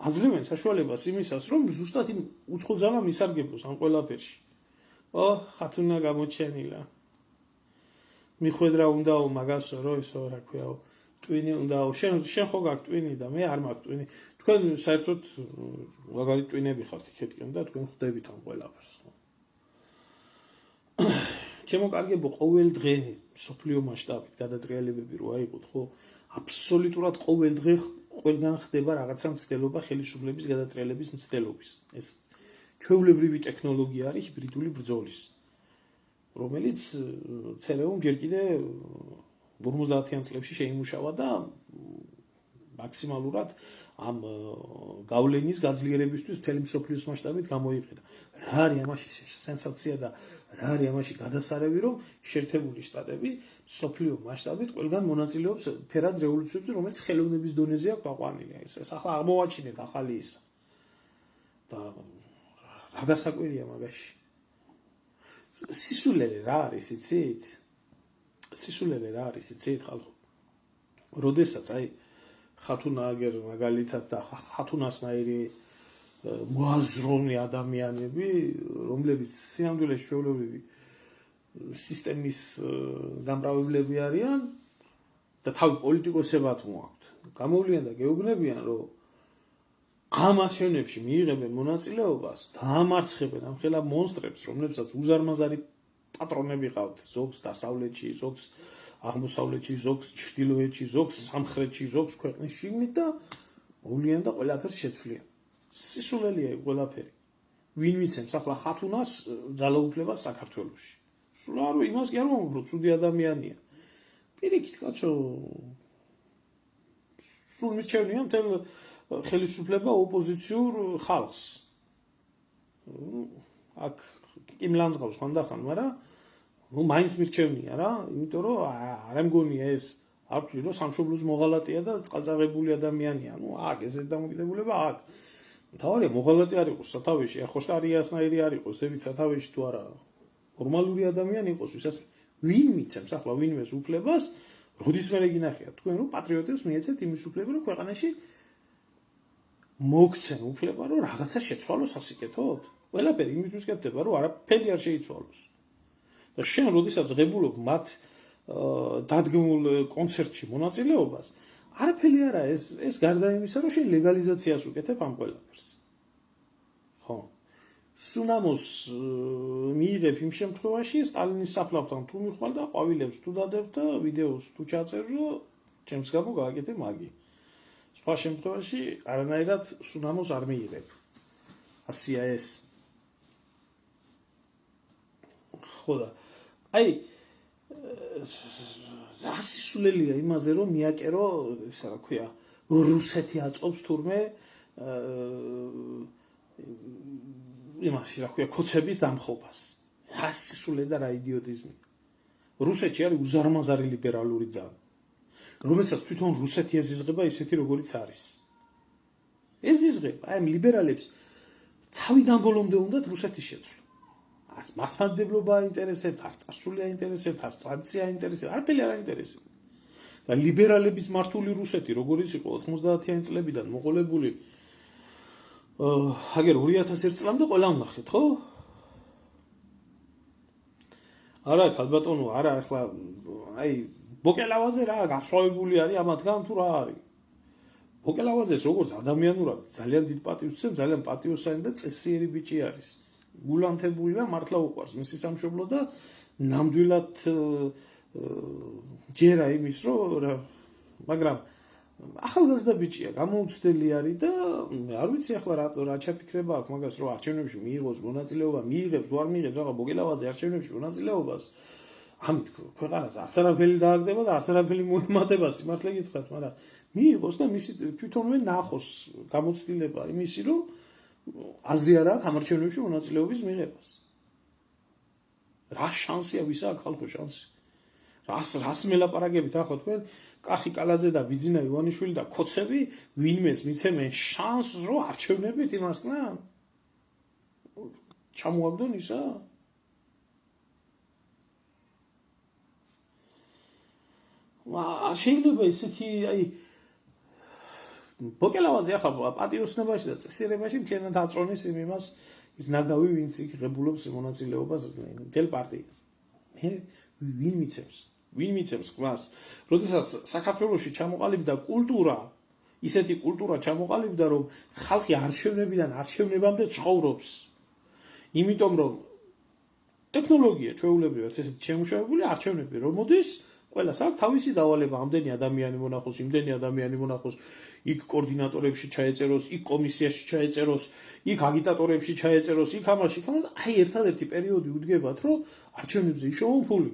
აძლევენ საშუალებას იმისას, რომ ზუსტად იმ უცხო ძალა მისარგებლოს ამ ყველაფერში. ხათუნა გამოჩენილა. მიხვედრა უნდაო მაგასო რო ისო რა ქვია, ტვინი უნდაო. შენ ხო გაქვს ტვინი და მე არ მაქვს ტვინი. თქვენ საერთოდ მაგარი ტვინები ხართ იქეთკენ და თქვენ ხვდებით ამ ყველაფერს. ჩემო კარგებო, ყოველ დღე სოფლიო მასშტაბით გადატრიალებები რო აიღოთ, ხო? აბსოლუტურად ყოველ დღე ყველგან ხდება რაღაცა მცდელობა ხელისუფლების გადატრიალების მცდელობის. ეს ჩვეულებრივი ტექნოლოგია არის ჰიბრიდული ბრძოლის, რომელიც ცერეუმ ჯერ კიდე 50-იან წლებში შეიმუშავა და მაქსიმალურად ამ გავლენის გაძლიერებისთვის მთელი მსოფლიოს მასშტაბით გამოიყენა. რა არის ამაში სენსაცია და რა არის ამაში გადასარევი, რომ შეერთებული შტატები მსოფლიო მასშტაბით ყველგან მონაწილეობს ფერად რევოლუციებში, რომელიც ხელოვნების დონეზე აქვს აყვანილი. ეს ახლა აღმოვაჩინეთ ახალი ისა. და რა გასაკვირია მაგაში. სისულელე რა არის, იცით? ხალხო. როდესაც ხათუნა აგერ მაგალითად და ხათუნასნაირი მოაზროვნე ადამიანები, რომლებიც სინამდვილეში ჩვეულებრივი სისტემის გამრავლებლები არიან და თავი პოლიტიკოსებად მოაქვთ. გამოვლიან და გეუბნებიან, რომ ამ აშენებში მიიღებენ მონაწილეობას, დაამარცხებენ ამხელა მონსტრებს, რომლებსაც უზარმაზარი პატრონები ყავთ, ზოგს დასავლეთში, ზოგს აღმოსავლეთში, ზოგს ჩრდილოეთში, ზოგს სამხრეთში, ზოგს ქვეყნის შიგნით და მოვლიან და ყველაფერს შეცვლიან. სისულელია ეგ ყველაფერი. ვინ მიცემს ახლა ხათუნას ძალაუფლებას საქართველოში? სულ არ იმას კი არ მომბრო, ცუდი ადამიანია. პირიქით, კაცო, სულ მიჩვენია მთელ ხელისუფლება ოპოზიციურ ხალხს. აქ კი მლანძღავს ხანდახან, მაგრამ მაინც მირჩევნია რა, იმიტომ რომ არ მგონია ეს არ ვთვლი რომ სამშობლოს მოღალატეა და წყალწაღებული ადამიანია. აქ ესეთ დამოკიდებულება აქ. თავარია მოღალატე არ იყოს სათავეში, ხოშტარიასნაირი არ იყოს, ზევით სათავეში თუ არა. ნორმალური ადამიანი იყოს, ვისაც ვინ მიცემს ახლა ვინმეს უფლებას, როდის მე გინახიათ თქვენ რომ პატრიოტებს მიეცეთ იმის უფლება, რომ ქვეყანაში მოგცენ უფლება, რომ რაღაცა შეცვალოს ასიკეთოთ. ყველაფერი იმისთვის კეთდება, რომ არაფერი არ შეიცვალოს. და შენ როდესაც ღებულობ მათ დადგმულ კონცერტში მონაწილეობას, არაფერი არა ეს გარდა იმისა, რომ შენ ლეგალიზაციას უკეთებ ამ ყველაფერს. ხო. სუნამოს მიიღებ იმ შემთხვევაში სტალინის საფლავთან თუ მიხვალ და ყვავილებს თუ დადებ და ვიდეოს თუ ჩაწერ რომ ჩემს გამო გააკეთე მაგი. სხვა შემთხვევაში არანაირად სუნამოს არ მიიღებ. ასია ეს. ხო და აი რა სისულელია იმაზე რომ მიაკერო ისა რა ქვია რუსეთი აწყობს თურმე იმაში რა ქვია ქოცების დამხობას. რა სისულე და რა იდიოტიზმი. რუსეთში არის უზარმაზარი ლიბერალური ძალა. რომელსაც თვითონ რუსეთი ეზიზღება ისეთი როგორიც არის. ეზიზღება, აი ამ ლიბერალებს თავიდან ბოლომდე უნდათ რუსეთის შეცვლა. არც მართლმადიდებლობა აინტერესებთ, არც წარსული აინტერესებთ, არც ტრადიცია აინტერესებთ, არაფერი არ აინტერესებთ. და ლიბერალების მართული რუსეთი, როგორიც იყო 90-იანი წლებიდან მოყოლებული აგერ 2001 წლამდე ყველა ვნახეთ, ხო? არა, ქალბატონო, არა, ახლა აი ბოკელავაძე რა გასვავებული არის ამათგან თუ რა არის? ბოკელავაძეს როგორც ადამიანურად ძალიან დიდ პატივს ვცემ, ძალიან პატიოსანი და წესიერი ბიჭი არის. გულანთებულია, მართლა უყვარს მისი სამშობლო და ნამდვილად ჯერა იმის რომ მაგრამ ახალგაზრდა ბიჭია, გამოუცდელი არის და არ ვიცი ახლა რა ჩაფიქრება აქვს მაგას რომ არჩევნებში მიიღოს მონაწილეობა, მიიღებს თუ არ მიიღებს ახლა ბოგელავაძე არჩევნებში მონაწილეობას. ამით ქვეყანას არც არაფერი დააგდება და არც არაფერი მოემატება სიმართლე გითხრათ, მაგრამ მიიღოს და მისი თვითონვე ნახოს გამოცდილება იმისი რომ აზრი არ აქვს ამ არჩევნებში მონაწილეობის მიღებას. რა შანსია ვისა აქვს ხალხო შანსი? რას მელაპარაკებით ახლა თქვენ კახი კალაძე და ბიძინა ივანიშვილი და ქოცები ვინმეს მიცემენ შანსს რომ არჩევნებით იმასკნან? ჩამოაგდონ ისა? შეიძლება ისეთი აი ბოკელავაძე ახლა პატიოსნებაში და წესიერებაში მთლიანად აწონის იმას ის ნაგავი ვინც იქ ღებულობს მონაწილეობას მთელ პარტიას. მე ვინ მიცემს ყმას? როდესაც საქართველოში ჩამოყალიბდა კულტურა, ისეთი კულტურა ჩამოყალიბდა რომ ხალხი არჩევნებიდან არჩევნებამდე ცხოვრობს. იმიტომ რომ ტექნოლოგია ჩვეულებრივად ესეთი შემუშავებული არჩევნები რომ მოდის ყველას აქვს თავისი დავალება, ამდენი ადამიანი მონახოს, იმდენი ადამიანი მონახოს, იქ კოორდინატორებში ჩაეწეროს, იქ კომისიაში ჩაეწეროს, იქ აგიტატორებში ჩაეწეროს, იქ ამაში, აი ერთადერთი პერიოდი უდგებათ, რომ არჩევნებზე იშოვონ ფული.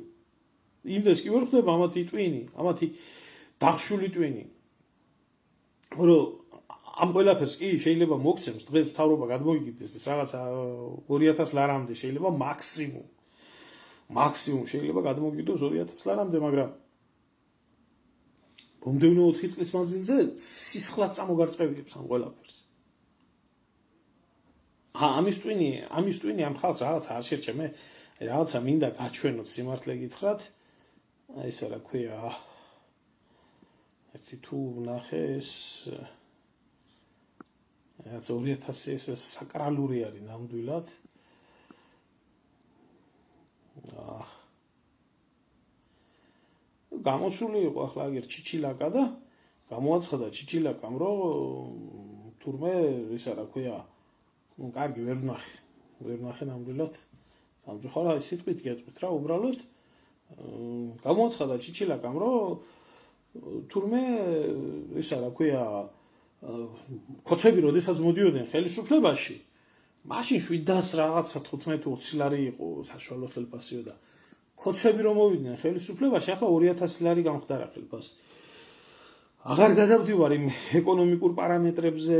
იმდეს კი ვერ ხდება ამათი ტვინი, ამათი დახშული ტვინი. რომ ამ ყველაფერს კი შეიძლება მოგცემს დღეს მთავრობა გადმოიგდეს რაღაცა 2000 ლარამდე შეიძლება მაქსიმუმ შეიძლება გადმოგიდოს 2000 ლარამდე, მაგრამ მომდევნო 4 წლის მანძილზე სისხლად წამოგარწყევიებს ამ ყველაფერს. ამის ტვინი ამ ხალხს რაღაცა არ შერჩა, მე რაღაცა მინდა გაჩვენოთ სიმართლე გითხრათ. აი ესა რა ქვია. ერთი თუ ვნახე ეს რაც 2000 ეს საკრალური არის ნამდვილად. გამოსული იყო ახლა აგერ ჩიჩილაკა და გამოაცხადა ჩიჩილაკამ რომ თურმე ისა რა ქვია კარგი ვერ ვნახე ნამდვილად სამწუხარა ის სიტყვით გეტყვით რა უბრალოდ გამოაცხადა ჩიჩილაკამ რომ თურმე ისა რა ქვია ქოცები როდესაც მოდიოდნენ ხელისუფლებაში მაშინ 700 რაღაცა 15-20 ლარი იყო საშუალო ხელფასიო და ქოცები რომ მოვიდნენ ხელისუფლებაში ახლა 2000 ლარი გამხდარა ხელფასი. აღარ გადავდივარ იმ ეკონომიკურ პარამეტრებზე,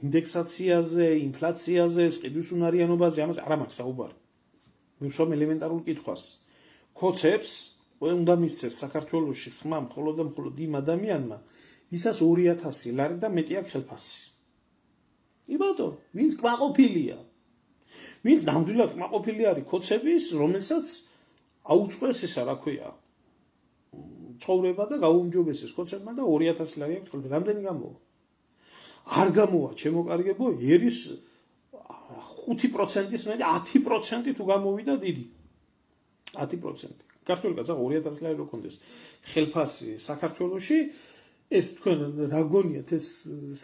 ინდექსაციაზე, ინფლაციაზე, ყიდვის უნარიანობაზე, ამაზე არ მაქვს საუბარი. მივშოვ ელემენტარულ კითხვას. ქოცებს უნდა მისცეს საქართველოში ხმა მხოლოდ და მხოლოდ იმ ადამიანმა, ვისაც 2000 ლარი და მეტი აქვს ხელფასი. იბატონ, ვინც კმაყოფილია. ვინც ნამდვილად კმაყოფილი არის ქოცების, რომელსაც აუწყვეს ისა რა ქვია ცხოვრება და გაუმჯობესეს ქოცებმა და 2000 ლარი აქვს ხოლმე რამდენი გამოვა არ გამოვა ჩემო კარგებო ერის 5%-ის მეტი 10% თუ გამოვიდა დიდი 10% ქართული კაცი 2000 ლარი რო კონდეს ხელფასი საქართველოში ეს თქვენ რა გონიათ ეს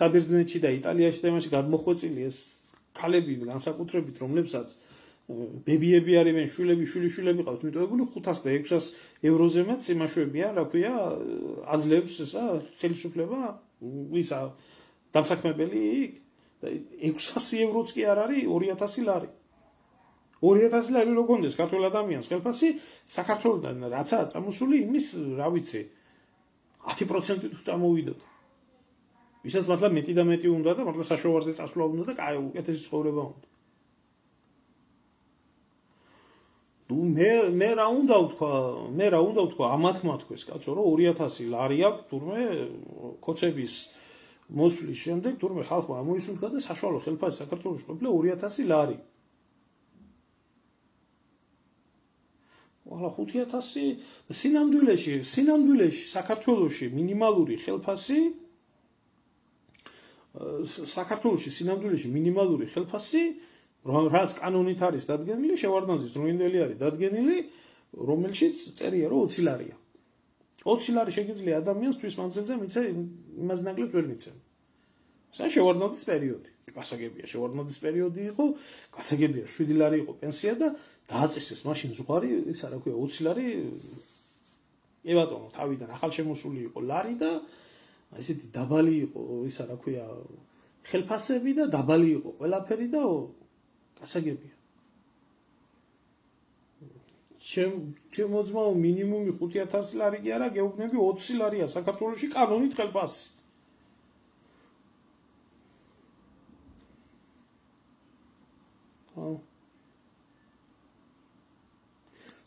საბერძნეთში და იტალიაში და იმაში გადმოხვეწილი ეს ქალები განსაკუთრებით, რომლებსაც ბებიები არივენ, შვილები ყავთ მიტოვებული 500 და 600 ევროზე მეც იმაშვებია, რა ქვია, აძლევს ესა ხელისუფლება ისა დამსაქმებელი იქ 600 ევროც კი არ არის 2000 ლარი. 2000 ლარი რო გონდეს ქართველ ადამიანს ხელფასი საქართველოსთან რაცაა წამოსული იმის რა ვიცი 10% თუ წამოვიდოთ. ვისაც მართლა მეტი და მეტი უნდა და მართლა საშოვარზე წასვლა უნდა და კაი უკეთესი ცხოვრება უნდა. მე რა უნდა ვთქვა ამათმა თქვეს კაცო რომ 2000 ლარი აქვს თურმე კოცების მოსვლის შემდეგ თურმე ხალხმა ამოისუნთქა და საშუალო ხელფასი საქართველოში ყოფილა 2000 ლარი. ახლა 5000 სინამდვილეში საქართველოში მინიმალური ხელფასი რაც კანონით არის დადგენილი, შევარდნაძის დროინდელი არის დადგენილი, რომელშიც წერია რომ 20 ლარია. 20 ლარი შეგიძლია ადამიანს თვის მანძილზე მიცე იმას ნაკლებს ვერ მიცემ. ეს შევარდნაძის პერიოდი. გასაგებია შევარდნაძის პერიოდი იყო, გასაგებია 7 ლარი იყო პენსია და დააწესეს მაშინ ზღვარი, ისა რა ქვია 20 ლარი კი ბატონო, თავიდან ახალშემოსული იყო ლარი და ესეთი დაბალი იყო ისა რა ქვია ხელფასები და დაბალი იყო ყველაფერი და გასაგებია. ჩემო ძმაო მინიმუმი 5000 ლარი კი არა, გეუბნები 20 ლარია საქართველოში კანონით ხელფასი.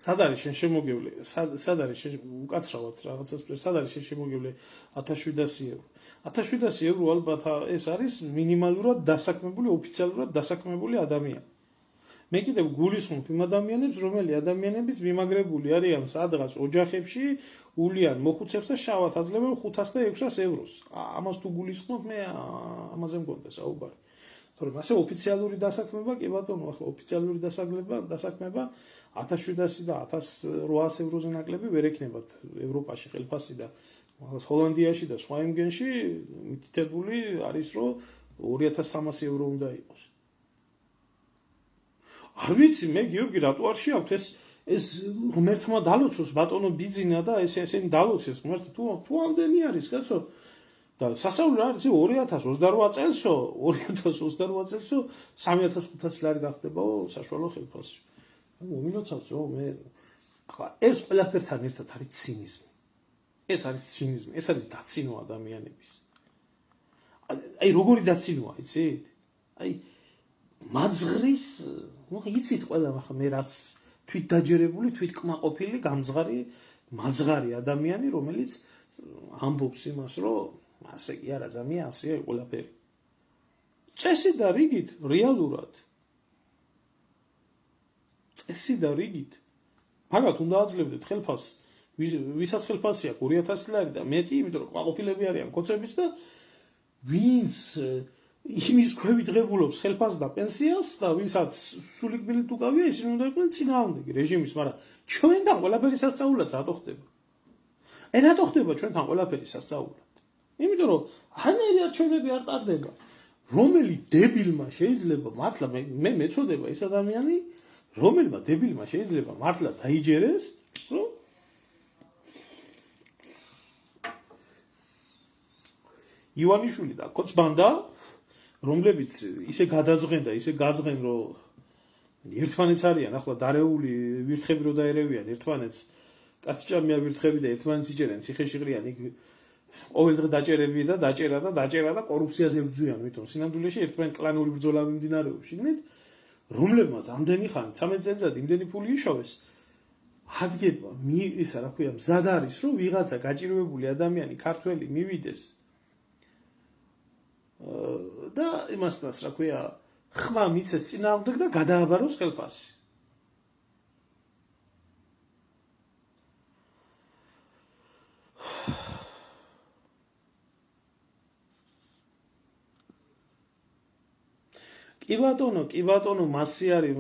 სად არის შენ შემოგევლე? სად არის შენ უკაცრავად რაღაცას სად არის შენ შემოგევლე 1700 ევრო? 1700 ევრო ალბათ ეს არის მინიმალურად დასაქმებული, ოფიციალურად დასაქმებული ადამიანი. მე კიდევ გულისხმობ იმ ადამიანებს, რომელი ადამიანებიც მიმაგრებული არიან სადღაც ოჯახებში, ულიან მოხუცებს და შავად აძლევენ 500 და 600 ევროს. ამას თუ გულისხმობ, მე ამაზე მგონდა საუბარი. თორემ ასე ოფიციალური დასაქმება, კი ბატონო, ახლა ოფიციალური დასაქმება 1700 და 1800 ევროზე ნაკლები ვერ ექნებათ ევროპაში ხელფასი და ჰოლანდიაში და სხვა იმგენში მითითებული არის რომ 2300 евро უნდა იყოს. არ ვიცი მე გიორგი რატო არ შეაქვთ ეს ღმერთმა დალოცოს ბატონო ბიძინა და ესენი დალოცეს ღმერთი თუ ამდენი არის კაცო და სასწაული არის 2028 წელსო 3500 ლარი გახდებაო საშუალო ხელფასი. მომილოცავთ რომ მე ახლა ეს ყველაფერთან ერთად არის ცინიზმი. ეს არის ცინიზმი, ეს არის დაცინვა ადამიანების. აი როგორი დაცინვა, იცით? აი მაძღრის, იცით ყველა ახლა მე რას თვით დაჯერებული, თვით კმაყოფილი, გამძღარი, მაძღარი ადამიანი, რომელიც ამბობს იმას, რომ ასე კი არა, ზამია ასე ყველაფერი. წესი და რიგით რეალურად. წესი და რიგით. მაგათ უნდა აძლევდეთ ხელფასს. ვისაც ხელფასი აქვს 2000 ლარი და მეტი, იმიტომ რომ კმაყოფილები არიან კოცების და ვინც იმის ქვევით ღებულობს ხელფასს და პენსიას და ვისაც სულიკბილით უკავია, ისინი უნდა იყვნენ წინააღმდეგი რეჟიმის, მაგრამ ჩვენთან ყველაფერი სასწაულად რატო ხდება? რატო ხდება ჩვენთან ყველაფერი სასწაულად? იმიტომ რომ არანაირი არჩევნები არ ტარდება. რომელი დებილმა შეიძლება მართლა მე მეწოდება ეს ადამიანი, რომელმა დებილმა შეიძლება მართლა დაიჯერეს, რომ ივანიშვილი და კოცბანდა, რომლებიც ისე გადაძღენ და ისე გაძღენ, რომ ერთმანეთს არიან ახლა დარეული ვირთხები რო დაერევიან ერთმანეთს, კაცჭამია ვირთხები და ერთმანეთს იჭერენ ციხეში ყრიან, იქ ყოველ დღე დაჭერები და დაჭერა და კორუფციაზე ბრძვიან, იმიტომ სინამდვილეში ერთმანეთ კლანური ბრძოლა მიმდინარეობს შიგნით, რომლებმაც ამდენი ხანი 13 წელიწად იმდენი ფული იშოვეს, ადგება ისა რა ქვია, მზად არის, რომ ვიღაცა გაჭირვებული ადამიანი ქართველი მივიდეს და იმასთან რა ქვია, ხმა მიცეს წინააღმდეგ და გადააბაროს ხელფასი. კი ბატონო, მასი არის,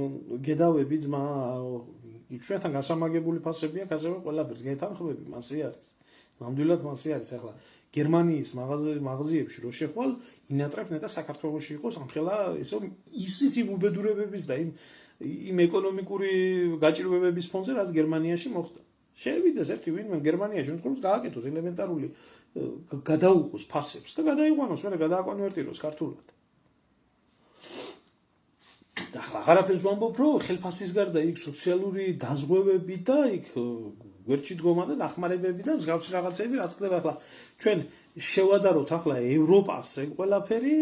გედავები ძმა, ჩვენთან გასამაგებული ფასები აქვს, ასევე ყველაფერს გეთანხმები, მასი არის. ნამდვილად მასი არის ახლა. გერმანიის მაღაზიებში რო შეხვალ, ინატრებ ნეტა საქართველოში იყოს ამხელა ესო ისიც იმ უბედურებების და იმ ეკონომიკური გაჭირვებების ფონზე, რაც გერმანიაში მოხდა. შევიდეს ერთი ვინმე გერმანიაში უმსხვილს გააკეთოს ელემენტარული გადაუყოს ფასებს და გადაიყვანოს, მე გადააკვანვერტიროს ქართულად. და აღარაფერს ვამბობ, რომ ხელფასის გარდა იქ სოციალური დაზღვევები და იქ გვერდში დგომა და დახმარებები და მსგავსი რაღაცები რაც ხდება ახლა ჩვენ შევადაროთ ახლა ევროპას ეგ ყველაფერი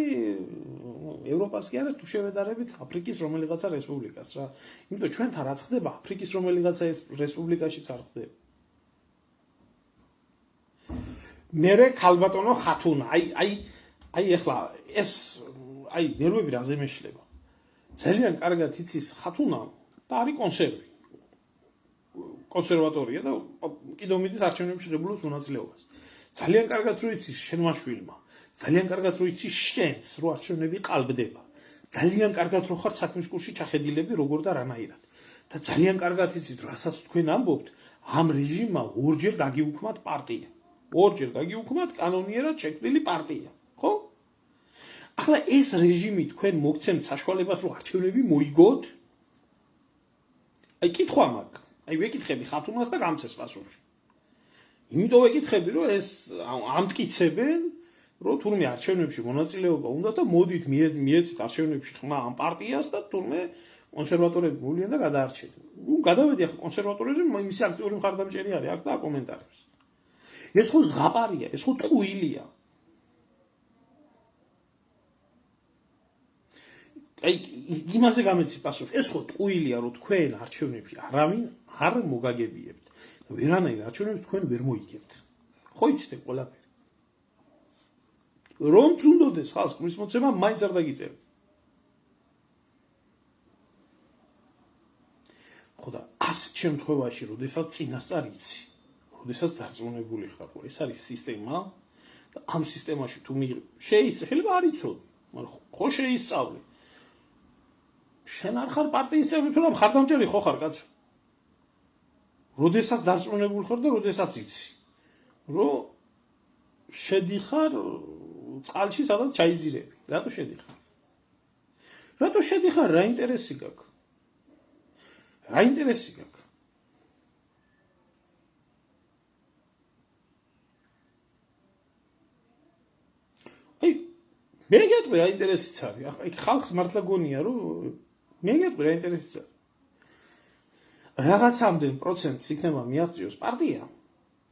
ევროპას კი არა თუ შევედარებით აფრიკის რომელიღაცა რესპუბლიკას რა იმიტომ ჩვენთან რაც ხდება აფრიკის რომელიღაცა რესპუბლიკაშიც არ ხდება მერე ქალბატონო ხათუნა აი ახლა ეს აი ნერვები რაზე მეშლება ძალიან კარგად იცის ხათუნა და არის კონსერვი კონსერვატორია და კიდევ მიდის არჩევნებში რეგულოს მონაწილეობას. ძალიან კარგად რო იცის შენმა შვილმა, ძალიან კარგად რო იცის შენს, რო არჩევნები ყალბდება. ძალიან კარგად რო ხარ საქმის კურსში ჩახედილები როგორ და რანაირად. და ძალიან კარგად იცით, რასაც თქვენ ამბობთ, ამ რეჟიმმა ორჯერ გაგიუქმათ პარტია. ორჯერ გაგიუქმათ კანონიერად შექმნილი პარტია, ხო? ახლა ეს რეჟიმი თქვენ მოგცემთ საშუალებას რომ არჩევნები მოიგოთ? აი კითხვა მაქვს. აი ვეკითხები ხათუნას და გამცეს პასუხი. იმიტომ ვეკითხები რომ ეს ამტკიცებენ რომ თურმე არჩევნებში მონაწილეობა უნდა და მოდით მიეცით არჩევნებში ხმა ამ პარტიას და თურმე კონსერვატორები მოვლიან და გადაარჩენენ. ნუ გადავედი ახლა კონსერვატორებზე მისი აქტიური მხარდამჭერი არის აქ და აკომენტარებს. ეს ხო ზღაპარია, ეს ხო ტყუილია. აი იმაზე გამეცი პასუხი, ეს ხო ტყუილია რომ თქვენ არჩევნებში არავინ არ მოგაგებიებთ. ვერანაირ არჩევნებს თქვენ ვერ მოიგებთ. ხო იცით ყველაფერი. რომ წუნდოდეს ხალხს ქმრის მოცემა მაინც არ დაგიწერთ. ხო და ასეთ შემთხვევაში, როდესაც წინასწარ იცი, როდესაც დარწმუნებული ხარ, რომ ეს არის სისტემა და ამ სისტემაში თუ შეიძლება არ იცოდი, მაგრამ ხო შეისწავლე. შენ არ ხარ პარტიის წევრი თუ რა მხარდამჭერი ხო ხარ კაცო? როდესაც დარწმუნებული ხარ და როდესაც იცი, რომ შედიხარ წყალში, სადაც ჩაიძირები. რატო შედიხარ? რატო შედიხარ? რა ინტერესი გაქვს? რა ინტერესი გაქვს? აი, მე გეტყვი რა ინტერესიც არის. აი, ხალხს მართლა გონია, რომ მე გეტყვი რა ინტერესიც არის. რაღაცამდენ პროცენტს იქნება მიაღწიოს პარტია,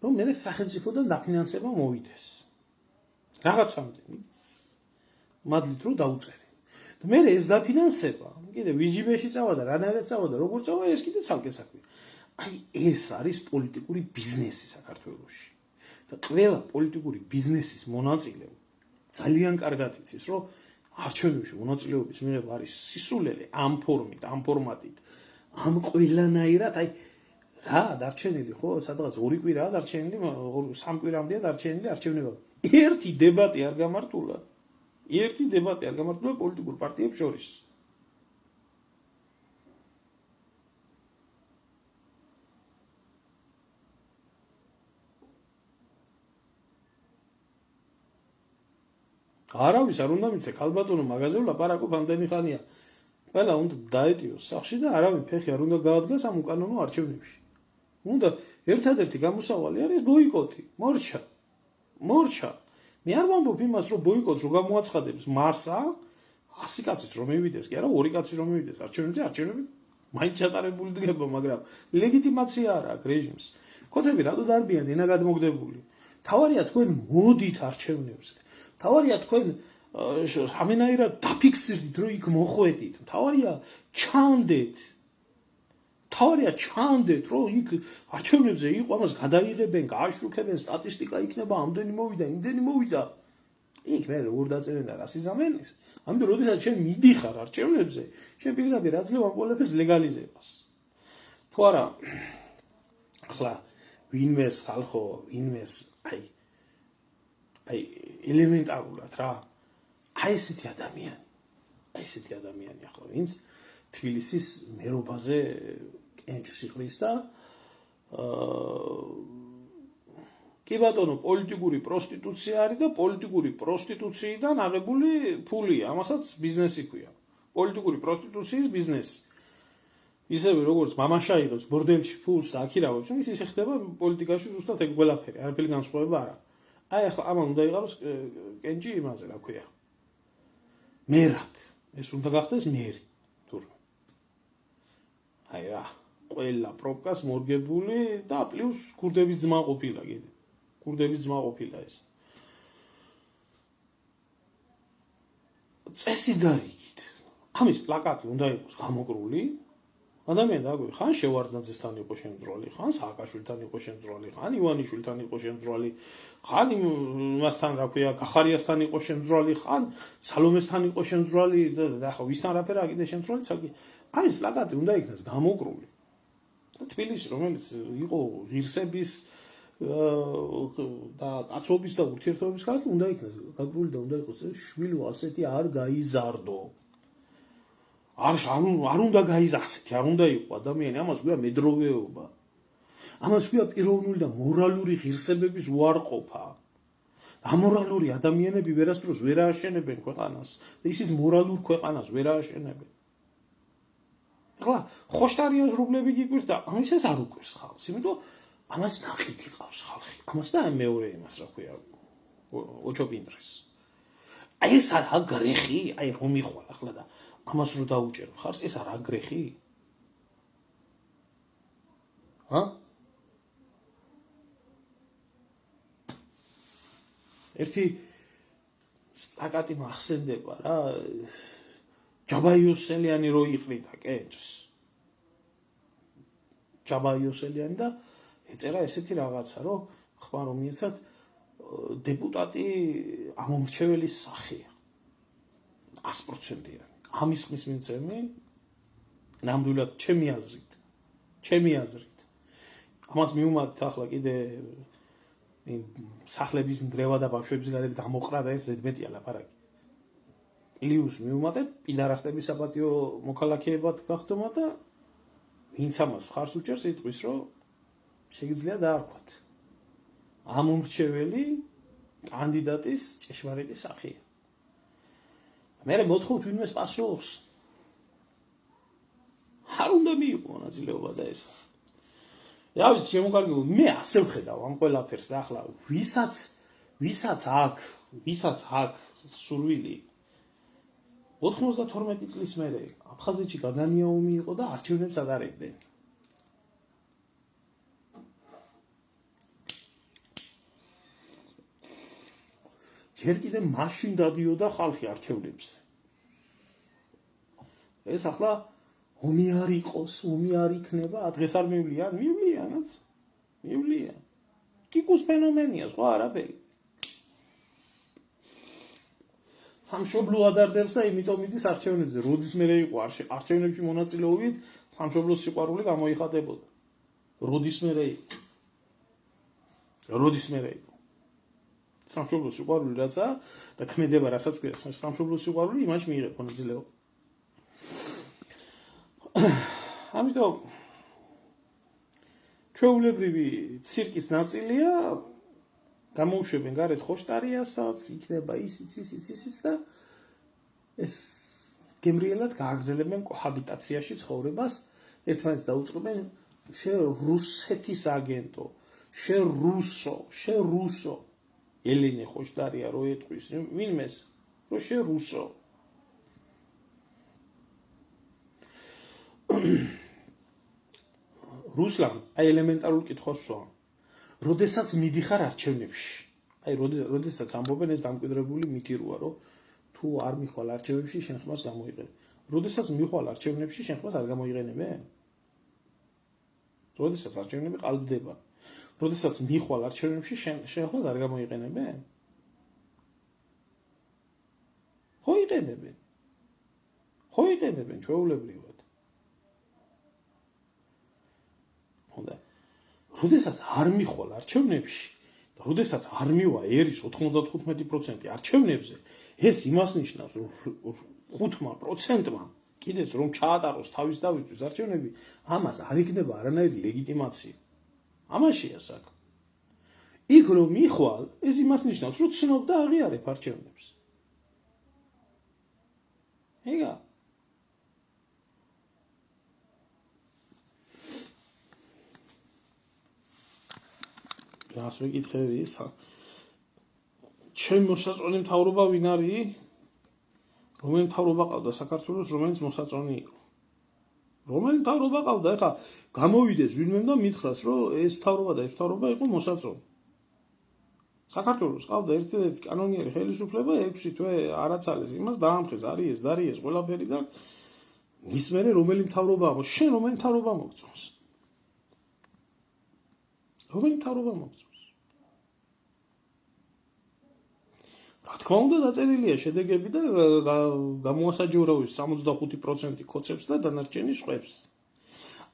რომ მე სახელმწიფოდან დაფინანსება მოვიდეს. რაღაცამდენ მადლით რომ დაუწერე. და მე ეს დაფინანსება, კიდე ვიჯიბეში წავა და რანაირად წავა და როგორ წავა, ეს კიდე ცალკე საქმეა. აი ეს არის პოლიტიკური ბიზნესი საქართველოში. და ყველა პოლიტიკური ბიზნესის მონაწილე ძალიან კარგად იცის, რომ არჩევნებში მონაწილეობის მიღება არის სისულელე ამ ფორმით, ამ ფორმატით, ამ ყველანაირად, აი რა დარჩენილი ხო, სადღაც 2 კვირაა დარჩენილი, 3 კვირამდეა დარჩენილი არჩევნებები. ერთი დებატი არ გამართულა. ერთი დებატი არ გამართულა პოლიტიკურ პარტიებს შორის. არავის არ უნდა მიცე ქალბატონო მაღაზიაზე ლაპარაკობ ამდენი ხანია. ყველა უნდა დაეტიოს სახში და არავინ ფეხი არ უნდა გაადგას ამ უკანონო არჩევნებში. უნდა ერთადერთი გამოსავალი არის ბოიკოტი, მორჩა. მორჩა. მე არ ვამბობ იმას, რომ ბოიკოტს რო გამოაცხადებს მასა, 100 კაციც რომ მივიდეს, კი არა, 2 კაცი რომ მივიდეს არჩევნებზე, არჩევნები მაინც ჩატარებული დგება, მაგრამ ლეგიტიმაცია არ აქვს რეჟიმს. კოცები რატო დარბიან ენა გადმოგდებული? თავარია თქვენ მოდით არჩევნებზე. თავარია თქვენ რამენაირად დაფიქსირდით, რომ იქ მოხვედით. თავარია ჩანდეთ. თავარია ჩანდეთ, რომ იქ არჩევნებზე იყო, ამას გადაიღებენ, გააშუქებენ, სტატისტიკა იქნება, ამდენი მოვიდა, იმდენი მოვიდა. იქ მე როგორ დაწერენ და რას იზამენის? ამიტომ როდესაც შენ მიდიხარ არჩევნებზე, შენ პირდაპირ აძლევ ამ ყველაფერს ლეგალიზებას. თუ არა, ახლა ვინმეს ხალხო, ვინმეს აი ელემენტარულად რა. აი ესეთი ადამიანი ახლა ვინც თბილისის მერობაზე კენჭს იყრის და კი კი ბატონო, პოლიტიკური პროსტიტუცია არის და პოლიტიკური პროსტიტუციიდან აღებული ფულია, ამასაც ბიზნესი ქვია. პოლიტიკური პროსტიტუციის ბიზნესი. ისევე როგორც მამაშა იღებს ბორდელში ფულს და აქირავებს, ისე ხდება პოლიტიკაში ზუსტად ეგ ყველაფერი, არაფერი განსხვავება არა. აი ახლა ამან უნდა იყავს კენჭი იმაზე, რა ქვია. მერად. ეს უნდა გახდეს მერი. თურმე. აი რა, ყველა პროპკას მორგებული და პლუს ქურდების ძმა ყოფილა კიდე. ქურდების ძმა ყოფილა ეს. წესი დარიგით. ამის პლაკატი უნდა იყოს გამოკრული. ადამიანი დაგვი ხან შევარდნაძესთან იყო შემძროლი, ხან სააკაშვილთან იყო შემძროლი, ხან ივანიშვილთან იყო შემძროლი, ხან იმასთან რა ქვია, გახარიასთან იყო შემძროლი, ხან სალომესთან იყო შემძროლი და ახლა ვისთან რაფერაა კიდე შემძროლიც აქ. ამის პლაკატი უნდა იქნას გამოკრული. და თბილისში რომელიც იყო ღირსების და კაცობის და ურთიერთობების ქალაქი უნდა იქნას გაკრული და უნდა იყოს შვილი ასეთი არ გაიზარდო. არ უნდა გაიზარდეთ, არ უნდა იყო ადამიანი, ამას გვია მედროვეობა. ამას გვია პიროვნული და მორალური ღირსებების უარყოფა. ამორალური ადამიანები ვერასდროს ვერ ააშენებენ ქვეყანას და ისიც მორალურ ქვეყანას ვერ ააშენებენ. ახლა ხოშტარიას რუბლები გიკვირს და ამის ეს არ უკვირს ხალხს, იმიტომ ამას ნაყიდ იყავს ხალხი. ამას და მეორე იმას რა ქვია, ოჩოპინდრეს. აი ეს არა გრეხი, აი რომ მიხვალ ახლა და ამას რო დაუჭერ ხარს, ეს არა გრეხი? ერთი პლაკატი მახსენდება რა, ჯაბაიოსელიანი რო იყრიდა კენჭს. ჯაბაიოსელიანი და ეწერა ესეთი რაღაცა, რომ ხმა რომ მიეცათ დეპუტატი ამომრჩეველის სახეა. 100%-იანი. ამის ხმის მიცემი ნამდვილად ჩემი აზრით. ამას მიუმატეთ ახლა კიდე სახლების ნგრევა და ბავშვების გარეთ გამოყრა და ეს ზედმეტია ლაპარაკი. პლიუს მიუმატეთ პილარასტების საპატიო მოქალაქეებად გახდომა და ვინც ამას მხარს უჭერს იტყვის, რომ შეიძლება დაარქვათ. ამომრჩეველი კანდიდატის ჭეშმარიტი სახეა. მე მოთხოვთ ვინმეს პასუხს. არ უნდა მიიღო მონაწილეობა და ეს. რა ვიცი, შემოგარგებო, მე ასე ვხედავ ამ ყველაფერს და ახლა ვისაც აქ სურვილი 92 წლის მერე აფხაზეთში გადანია ომი იყო და არჩევნებს ატარებდნენ. ჯერ კიდე მაშინ დადიოდა ხალხი არჩევნებზე. ეს ახლა ომი არ იყოს, ომი არ იქნება, დღეს არ მივლია, მივლიანაც. მივლია. კიკუს ფენომენია, სხვა არაფერი. სამშობლო ადარდებს და იმიტომ მიდის არჩევნებზე. როდის მერე იყო არჩევნებში მონაწილეობით, სამშობლოს სიყვარული გამოიხატებოდა. როდის მერე იყო. სამშობლოს სიყვარული რაცა და ქმედება რასაც ქვია, სამშობლოს სიყვარული იმაში მიიღებ მონაწილეობა. ამიტომ ჩვეულებრივი ცირკის ნაწილია გამოუშვებენ გარეთ ხოშტარიასაც, იქნება ისიც და ეს გემრიელად გააგრძელებენ კოჰაბიტაციაში ცხოვრებას, ერთმანეთს დაუწყებენ შე რუსეთის აგენტო, შე რუსო ელენე ხოშტარია რო ეტყვის ვინმეს, რო შე რუსო. რუსლან აი ელემენტარულ კითხვას ვსვამ. როდესაც მიდიხარ არჩევნებში, აი როდესაც ამბობენ ეს დამკვიდრებული მითი როა, რომ თუ არ მიხვალ არჩევნებში, შენ ხმას გამოიყენებ. როდესაც მიხვალ არჩევნებში, შენ ხმას არ გამოიყენებენ? როდესაც არჩევნები ყალბდება. როდესაც მიხვალ არჩევნებში, შენ ხმას არ გამოიყენებენ? ხო იყენებენ ჩვეულებრივად. ხონდა როდესაც არ მიხვალ არჩევნებში და როდესაც არ მივა ერის 95% არჩევნებზე, ეს იმას ნიშნავს, რომ 5%-მა კიდეც რომ ჩაატაროს თავის დავისთვის არჩევნები, ამას არ იქნება არანაირი ლეგიტიმაცია. ამაშია საქმე. იქ რომ მიხვალ, ეს იმას ნიშნავს, რომ ცნობ და აღიარებ არჩევნებს. ეგა. რას მეკითხები ეს? ჩემ მოსაწონი მთავრობა ვინ არის? რომელი მთავრობა ყავდა საქართველოს, რომელიც მოსაწონი იყო? რომელი მთავრობა ყავდა? ეხლა გამოვიდეს ვინმე და მითხრას, რომ ეს მთავრობა და ეს მთავრობა იყო მოსაწონი. საქართველოს ყავდა ერთ-ერთი კანონიერი ხელისუფლება 6 თვე არაცალეს იმას დაამხეს, არიეს ყველაფერი და ის მერე რომელი მთავრობა აქვს? შენ რომელი მთავრობა მოგწონს? რომელი მთავრობა მოგწონს? რა თქმა უნდა დაწერილია შედეგები და გამოასაჯურავეს 65% კოცებს და დანარჩენი სხვებს.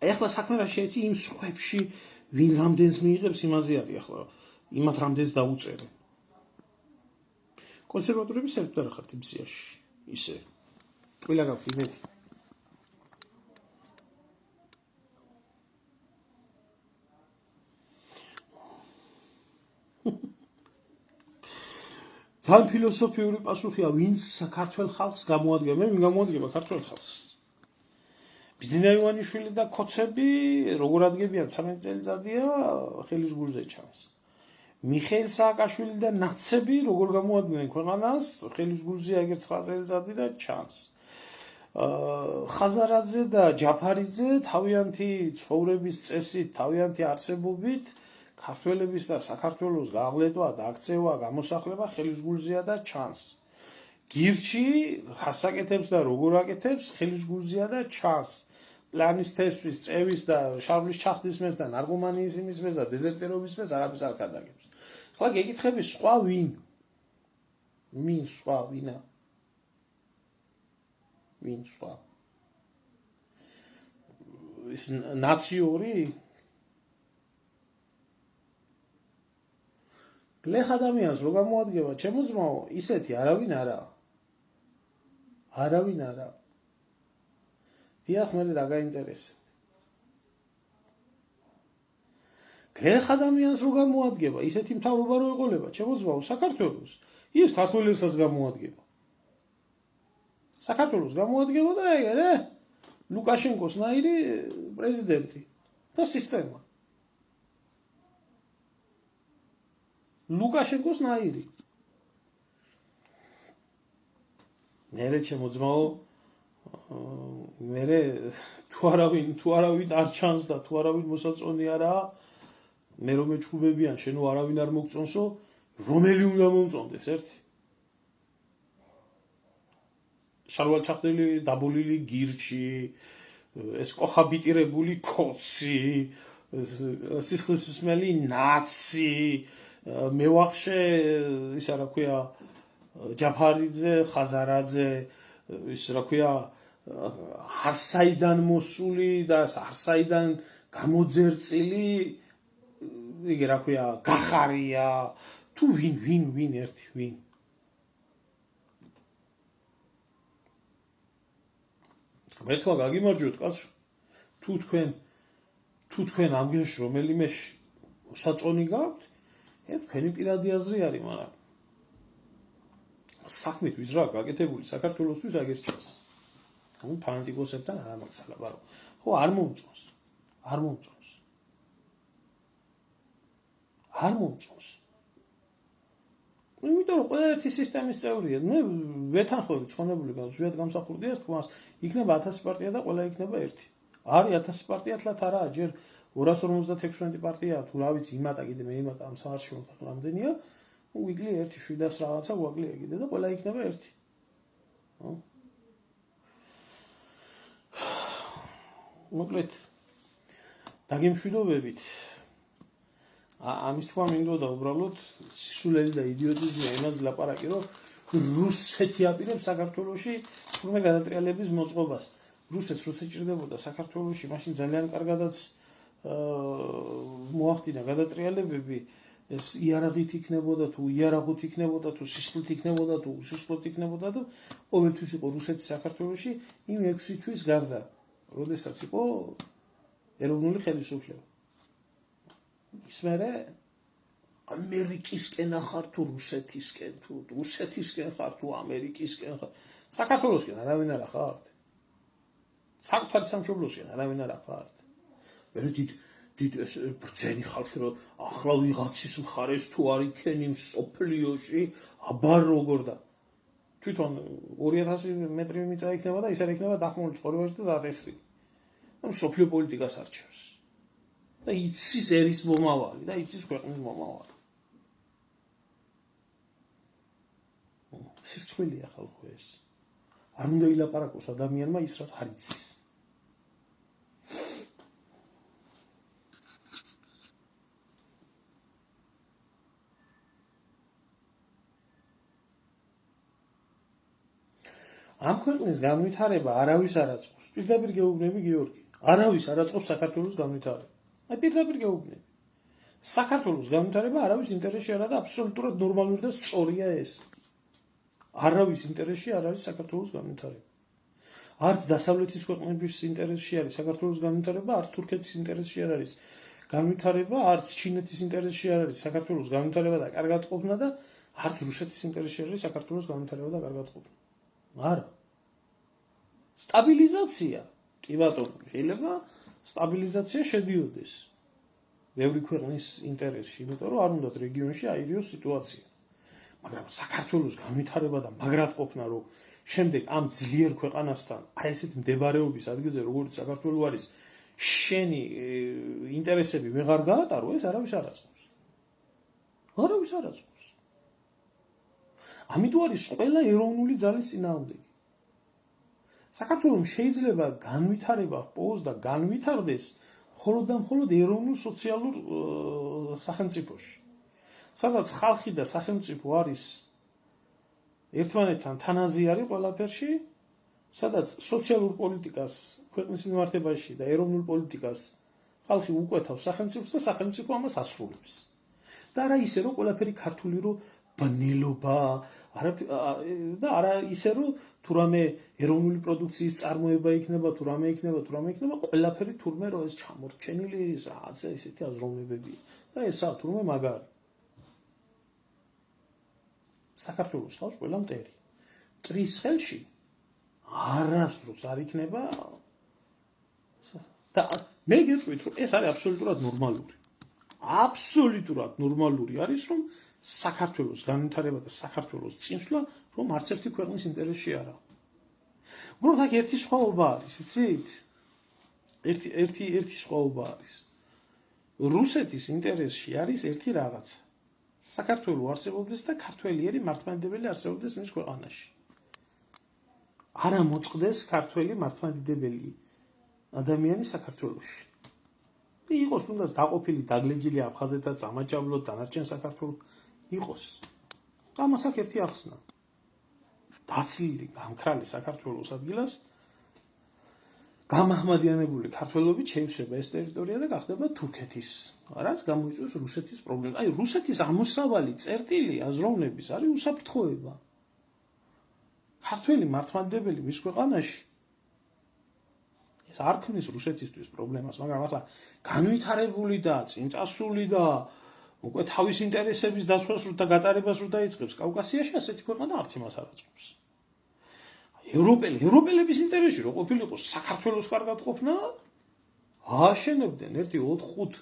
ახლა საქმე რა შეიძლება იმ სხვებში ვინ რამდენს მიიღებს იმაზე არის ახლა იმათ რამდენს დაუწერე. კონსერვატორები საერთოდ არ ხართ იმ სიაში. ისე. ყველა გაქვთ იმედი. ძალიან ფილოსოფიური პასუხია, ვინც საქართველოს ხალხს გამოადგება, ვინ გამოადგება საქართველოს ხალხს. ბიძინა ივანიშვილი და კოცები როგორ ადგენიან 13 წელიწადია ხელის გულზე ჩანს. მიხეილ სააკაშვილი და ნაცები როგორ გამოადგენენ ქვეყანას ხელის გულზე აგერ 9 წელიწადი და ჩანს. ხაზარაძე და ჯაფარიძე თავიანთი ცხოვრების წესით, თავიანთი არსებობით ქართველების და საქართველოს გაღლეტვა, დაქცევა, გამოსახლება ხელის გულზეა და ჩანს. გირჩი რას აკეთებს და როგორ აკეთებს ხელის გულზეა და ჩანს. პლანის თესვის, წევის და შარვლის ჩახდის მეს და ნარკომანიის იმის მეს და დეზერტერობის მეს არაფერს არ გადაგებს. ხლა გეკითხები სხვა ვინ? ვინ სხვა ვინა? ვინ სხვა? ის ნაციური? გლეხ ადამიანს რო გამოადგება ჩემო ძმაო, ისეთი არავინ არა. არავინ არა. დიახ, მე რა გაინტერესებს. გლეხ ადამიანს რო გამოადგება, ისეთი მთავრობა რო ეყოლება, ჩემო ძმაო, საქართველოს, ის ქართველებსაც გამოადგება. საქართველოს გამოადგება და ეგრე ლუკაშენკოს ნაირი პრეზიდენტი და სისტემა. ლუკაშენკოს ნაირი. მერე ჩემო ძმაო, მერე თუ არავინ არ ჩანს და თუ არავინ მოსაწონი არაა, მე რომ ეჩხუბებიან, შენო არავინ არ მოგწონსო, რომელი უნდა მომწონდეს ერთი? შარვალ-ჩახდელი დაბოლილი გირჩი, ეს კოხაბიტირებული კოცი, სისხლისმელი ნაცი, მევახშე ისა რა ქვია ჯაფარიძე, ხაზარაძე, ის რა ქვია არსაიდან მოსული და არსაიდან გამოძერწილი, იგ რა ქვია გახარია, თუ ვინ ერთი ვინ? მერტყვა გაგიმარჯვოთ კაცო, თუ თქვენ ამგენში რომელიმეში მოსაწონი გაქვთ, თქვენი პირადი აზრი არის, მაგრამ საქმეთვის რა გაკეთებული საქართველოსთვის აგერჩას. ანუ ფანატიკოსებთან არ ამაქვს ლაპარაკი. ხო, არ მომწონს. არ მომწონს. არ მომწონს. იმიტომ რომ ყველა სისტემის წევრია. მე ვეთანხმები ცხონებული ზვიად გამსახურდიას თქმას, იქნება 1000 პარტია და ყველა იქნება ერთი. არის 1000 პარტიათლათ არა, ჯერ 256 პარტია თუ რა ვიცი, იმატა კიდე მე იმატა ამ საარჩევნო და რამდენია, ვიკლი 1-700 რაღაცა გვაკლია კიდე და ყველა იქნება ერთი. მოკლედ დაგემშვიდობებით. ამის თქვა მინდოდა უბრალოდ სისულელი და იდიოტიზმი იმაზე ლაპარაკი, რომ რუსეთი აპირებს საქართველოში თურმე გადატრიალების მოწყობას. რუსეთს როცა ჭირდებოდა საქართველოში, მაშინ ძალიან კარგადაც მოახდინა გადატრიალებები, ეს იარაღით იქნებოდა თუ იარაღით იქნებოდა თუ სისხლით იქნებოდა თუ უსისხლოდ იქნებოდა და ყოველთვის იყო რუსეთი საქართველოში იმ 6 თვის გარდა, როდესაც იყო ეროვნული ხელისუფლება. ის მერე ამერიკისკენ ახარ თუ რუსეთისკენ, თუ რუსეთისკენ ხარ თუ ამერიკისკენ ხარ. საქართველოსკენ არავინ არ ახართ. საკუთარი სამშობლოსკენ არავინ არ ახართ. მე დიდ ეს ბრძენი ხალხი რომ ახლა ვიღაცის მხარეს თუ არ იქენი სოფლიოში, აბა როგორ და თვითონ 2000 მეტრი მიწა იქნება და ის არ იქნება დახმული ცხოვრებაში და დაწესი. და სოფლიო პოლიტიკას არჩევს. და იცის ერის მომავალი და იცის ქვეყნის მომავალი. სირცხვილია ხალხო ეს. არ უნდა ილაპარაკოს ადამიანმა ის რაც არ იცის. ამ ქვეყნის განვითარება არავის არ აწყობს. პირდაპირ გეუბნები გიორგი. არავის არ აწყობს საქართველოს განვითარება. აი პირდაპირ გეუბნები. საქართველოს განვითარება არავის ინტერესში არ არის და აბსოლუტურად ნორმალური და სწორია ეს. არავის ინტერესში არ არის საქართველოს განვითარება. არც დასავლეთის ქვეყნების ინტერესში არის საქართველოს განვითარება, არც თურქეთის ინტერესში არ არის განვითარება, არც ჩინეთის ინტერესში არ არის საქართველოს განვითარება და კარგად ყოფნა და არც რუსეთის ინტერესში არ არის საქართველოს განვითარება და კარგად ყოფნა. არა. სტაბილიზაცია, კი ბატონო, შეიძლება სტაბილიზაცია შედიოდეს ბევრი ქვეყნის ინტერესში, იმიტომ რომ არ უნდათ რეგიონში აირიოს სიტუაცია. მაგრამ საქართველოს განვითარება და მაგრად ყოფნა, რომ შემდეგ ამ ძლიერ ქვეყანასთან აი ესეთ მდებარეობის ადგილზე, როგორც საქართველო არის, შენი ინტერესები ვეღარ გაატარო, ეს არავის არ აწყობს. არავის არ აწყობს. ამიტომ არის ყველა ეროვნული ძალის წინააღმდეგი. საქართველოს შეიძლება განვითარება ჰპოვოს და განვითარდეს მხოლოდ და მხოლოდ ეროვნულ სოციალურ სახელმწიფოში. სადაც ხალხი და სახელმწიფო არის ერთმანეთთან თანაზიარი ყველაფერში, სადაც სოციალურ პოლიტიკას ქვეყნის მიმართებაში და ეროვნულ პოლიტიკას ხალხი უკვეთავს სახელმწიფოს და სახელმწიფო ამას ასრულებს. და არა ისე რომ ყველაფერი ქართული რომ ბნელობა, და არა ისე რომ თუ რამე ეროვნული პროდუქციის წარმოება იქნება, თუ რამე იქნება, ყველაფერი თურმე რომ ეს ჩამორჩენილი რაღაცა ესეთი აზროვნებები და ესაა თურმე მაგარი. საქართველოს ხალხს ყველა მტერი. მტრის ხელში არასდროს არ იქნება და მე გეტყვით რომ ეს არის აბსოლუტურად ნორმალური. აბსოლუტურად ნორმალური არის რომ საქართველოს განვითარება და საქართველოს წინსვლა რომ არც ერთი ქვეყნის ინტერესში არა. უბრალოდ აქ ერთი სხვაობა არის, იცით? ერთი სხვაობა არის. რუსეთის ინტერესში არის ერთი რაღაცა. საქართველო არსებობდეს და ქართველიერი მართლმადიდებელი არსებობდეს მის ქვეყანაში. არა მოწყდეს ქართველი მართლმადიდებელი ადამიანი საქართველოში. და იყოს თუნდაც დაყოფილი, დაგლეჯილი აფხაზეთად, წამაჭავლოდ, დანარჩენ საქართველოს იყოს. ამას აქ ერთი ახსნა. დაცლილი, გამქრალი საქართველოს ადგილას გამაჰმადიანებული ქართველობით შეივსება ეს ტერიტორია და გახდება თურქეთის. რაც გამოიწვევს რუსეთის პრობლემას. აი რუსეთის ამოსავალი წერტილი აზროვნების არის უსაფრთხოება. ქართველი მართლმადიდებელი მის ქვეყანაში ეს არ ქმნის რუსეთისთვის პრობლემას, მაგრამ ახლა განვითარებული და წინწასული და უკვე თავის ინტერესების დაცვას და გატარებას რო დაიწყებს კავკასიაში, ასეთი ქვეყანა არც იმას არ აწყობს. ევროპელების ინტერესში რო ყოფილიყო საქართველოს კარგად ყოფნა, ააშენებდნენ ერთი 4-5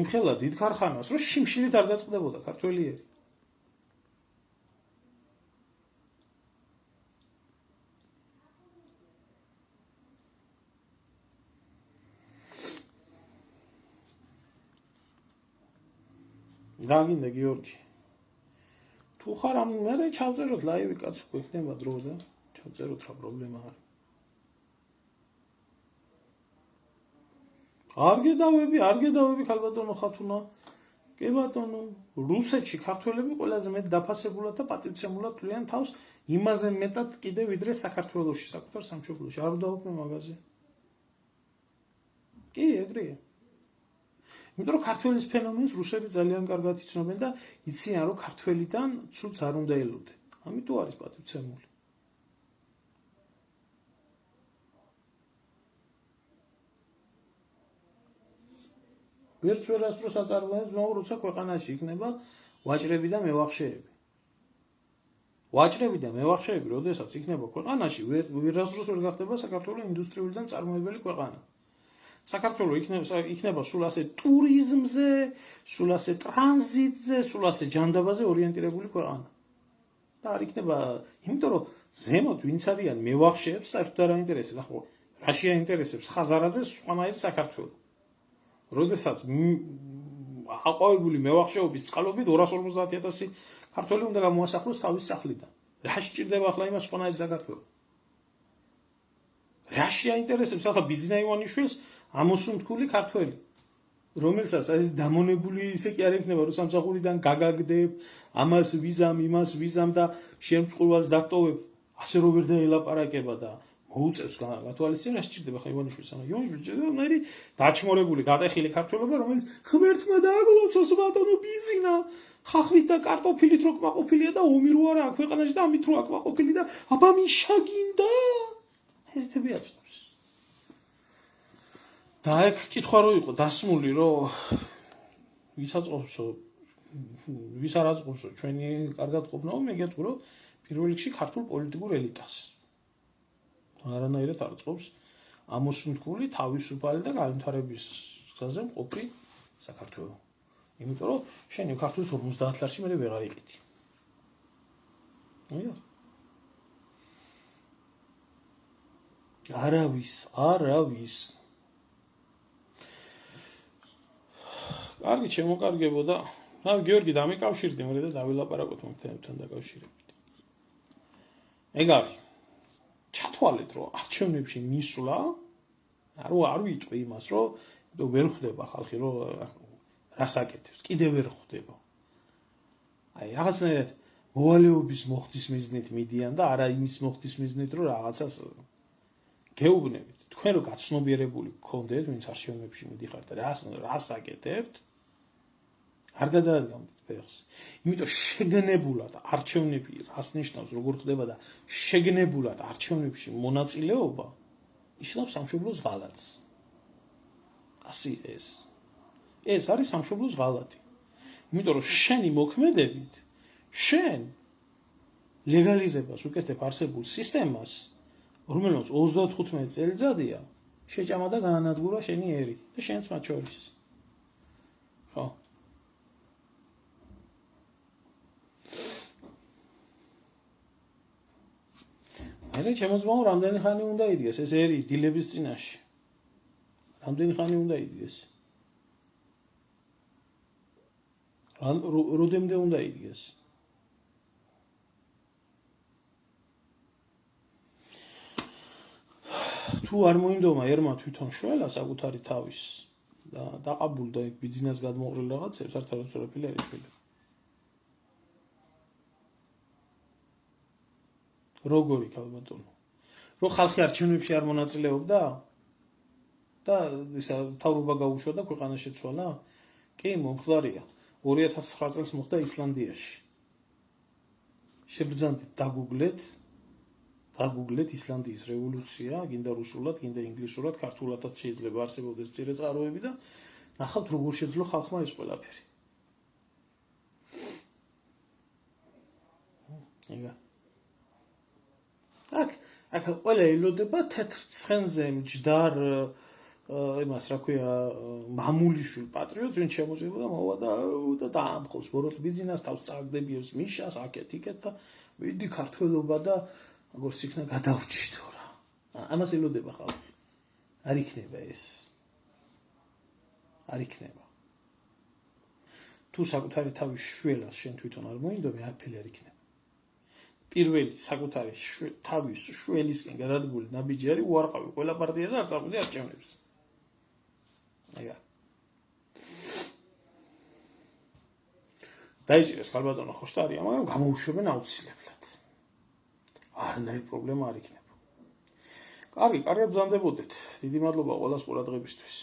იმხელა დიდ ქარხანას, რომ შიმშილით არ გაწყდებოდა ქართველიერი. რა გინდა გიორგი? თუ ხარ ამ მე ჩავწეროთ ლაივი კაც გვექნება დრო და ჩავწეროთ რა პრობლემა არის. არ გედავები ხალბატონო ხათუნა. კი ბატონო, რუსეთში ქართველები ყველაზე მეტ დაფასებულად და პატივცემულად თვლიან თავს იმაზე მეტად კიდე ვიდრე საქართველოში, საკუთარ სამშობლოში. არ დავუქმე მაგაზე. კი, ეგრეა. იმიტომ რომ ქართველის ფენომენს რუსები ძალიან კარგად იცნობენ და იციან რომ ქართველიდან ცუდს არ უნდა ელოდენ. ამიტომ არის პატივცემული. ვერც ვერასდროს აწარმოებს, მაგრამ როცა ქვეყანაში იქნება ვაჭრები და მევახშეები. ვაჭრები და მევახშეები, როდესაც იქნება ქვეყანაში, ვერასდროს ვერ გახდება საქართველოს ინდუსტრიული და მწარმოებელი ქვეყანა. საქართველოს იქნება სულ ასე ტურიზმზე, სულ ასე ტრანზიტზე, სულ ასე ჯანდაბაზე ორიენტირებული ქვეყანა. და არ იქნება, იმიტომ რომ ზემოთ ვინც არიან მევახშეებს საერთოდ არ აინტერესებს. ახლა რაში აინტერესებს ხაზარაძეს სხვანაირი საქართველო. როდესაც აყვავებული მევახშეობის წყალობით 250,000 ქართველი უნდა გამოასახლოს თავის სახლიდან. რა სჭირდება ახლა იმას სხვანაირი საქართველო? რაში აინტერესებს ახლა ბიძინა ივანიშვილს ამოსუნთქული ქართველი, რომელსაც ეს დამონებული ისე კი არ ექნება, რომ სამსახურიდან გაგაგდებ, ამას ვიზამ, იმას ვიზამ და შემწყურვალს დატოვებ, ასე რომ ვერ დაელაპარაკება და მოუწევს გათვალისწინება, რა სჭირდება ხა ივანიშვილს? ივანიშვილს სჭირდება ნაირი დაჩმორებული, გატეხილი ქართველობა, რომელიც ღმერთმა დააგვლოცოს ბატონო ბიძინა, ხახვით და კარტოფილით რო კმაყოფილია და ომი რო არა აქვს ქვეყანაში და ამით რო აკმაყოფილი და აბა მიშაგინდა ესეთები აწევს. და ეგ კითხვა რო იყო დასმული, რომ ვის აწყობსო, ვის არ აწყობსო ჩვენი კარგად ყოფნაო, მე გეტყვი, რომ პირველ რიგში ქართულ პოლიტიკურ ელიტას. არანაირად არ აწყობს ამოსუნთქული, თავისუფალი და განვითარების გზაზე მყოფი საქართველო. იმიტომ რომ შენი ქართლის 50 ლარში მე ვეღარ იყიდი. არავის. კარგი, შემოკარგებოდა. გიორგი დამიკავშირდი, მე და დავილაპარაკოთ მაგ თემებთან დაკავშირებით. ეგ არის. ჩათვალეთ, რომ არჩევნებში მისვლა, არ ვიტყვი იმას, რომ ვერ ხვდება ხალხი, რომ რას აკეთებს, კიდევ ვერ ხვდება. აი, რაღაცნაირად მოვალეობის მოხდის მიზნით მიდიან და არა იმის მოხდის მიზნით, რომ რაღაცას გეუბნებით. თქვენ რო გაცნობიერებული გქონდეთ, ვინც არჩევნებში მიდიხართ და რას აკეთებთ, არ გადაადგამთ ფეხს. იმიტომ შეგნებულად არჩევნები რას ნიშნავს, როგორ ხდება და შეგნებულად არჩევნებში მონაწილეობა ნიშნავს სამშობლოს ღალატს. ასე ეს არის სამშობლოს ღალატი. იმიტომ რომ შენი მოქმედებით შენ ლეგალიზებას უკეთებ არსებულ სისტემას, რომელსაც 35 წელიწადია შეჭამა და გაანადგურა შენი ერი და შენც მათ შორის. ხო? მე ჩემოძმაო რამდენი ხანი უნდა იდგეს ეს ერი დილების წინაშე. რამდენი ხანი უნდა იდგეს? როდემდე უნდა იდგეს? თუ არ მოინდომა ერმა თვითონ შველა საკუთარი თავის და დაყაბულდა ეგ ბიძინას გადმოყრილ რაღაცებს, არც არასწორაფილი არის შვილი. როგორი ქალბატონო? რომ ხალხი არჩევნებში არ მონაწილეობდა და ისა თავრობა გაუშვა და ქვეყანა შეცვალა? კი, მომხდარია. 2009 წელს მოხდა ისლანდიაში. შებრძანდით, დაგუგლეთ ისლანდიის რევოლუცია, გინდა რუსულად, გინდა ინგლისურად, ქართულადაც შეიძლება არსებობდეს მცირე წყაროები და ნახავთ როგორ შეძლო ხალხმა ეს ყველაფერი. ეგა. აქ ყველა ელოდება თეთრ ცხენზე მჯდარ იმას რა ქვია მამულიშვილ პატრიოტს, ვინც შემოწმება მოვა და დაამხობს ბოროტ ბიზნესს, თავს წაგდებიებს მიშას, აქეთ იქეთ და მიდი ქართველობა და როგორც იქნა გადავრჩითო რა. ამას ელოდება ხალხი. არ იქნება ეს. არ იქნება. თუ საკუთარი თავის შველას შენ თვითონ არ მოინდომი, არაფერი არ იქნება. პირველი საკუთარი თავის შველისკენ გადადგული ნაბიჯი არის უარყავი ყველა პარტია და არ წაყვიდა არჩევნებს. ეგა. დაიჭირეს ქალბატონო ხოშტარია, მაგრამ გამოუშვებენ აუცილებლად. არანაირი პრობლემა არ იქნება. კარგი, კარგად ბრძანდებოდეთ. დიდი მადლობა ყველას ყურადღებისთვის.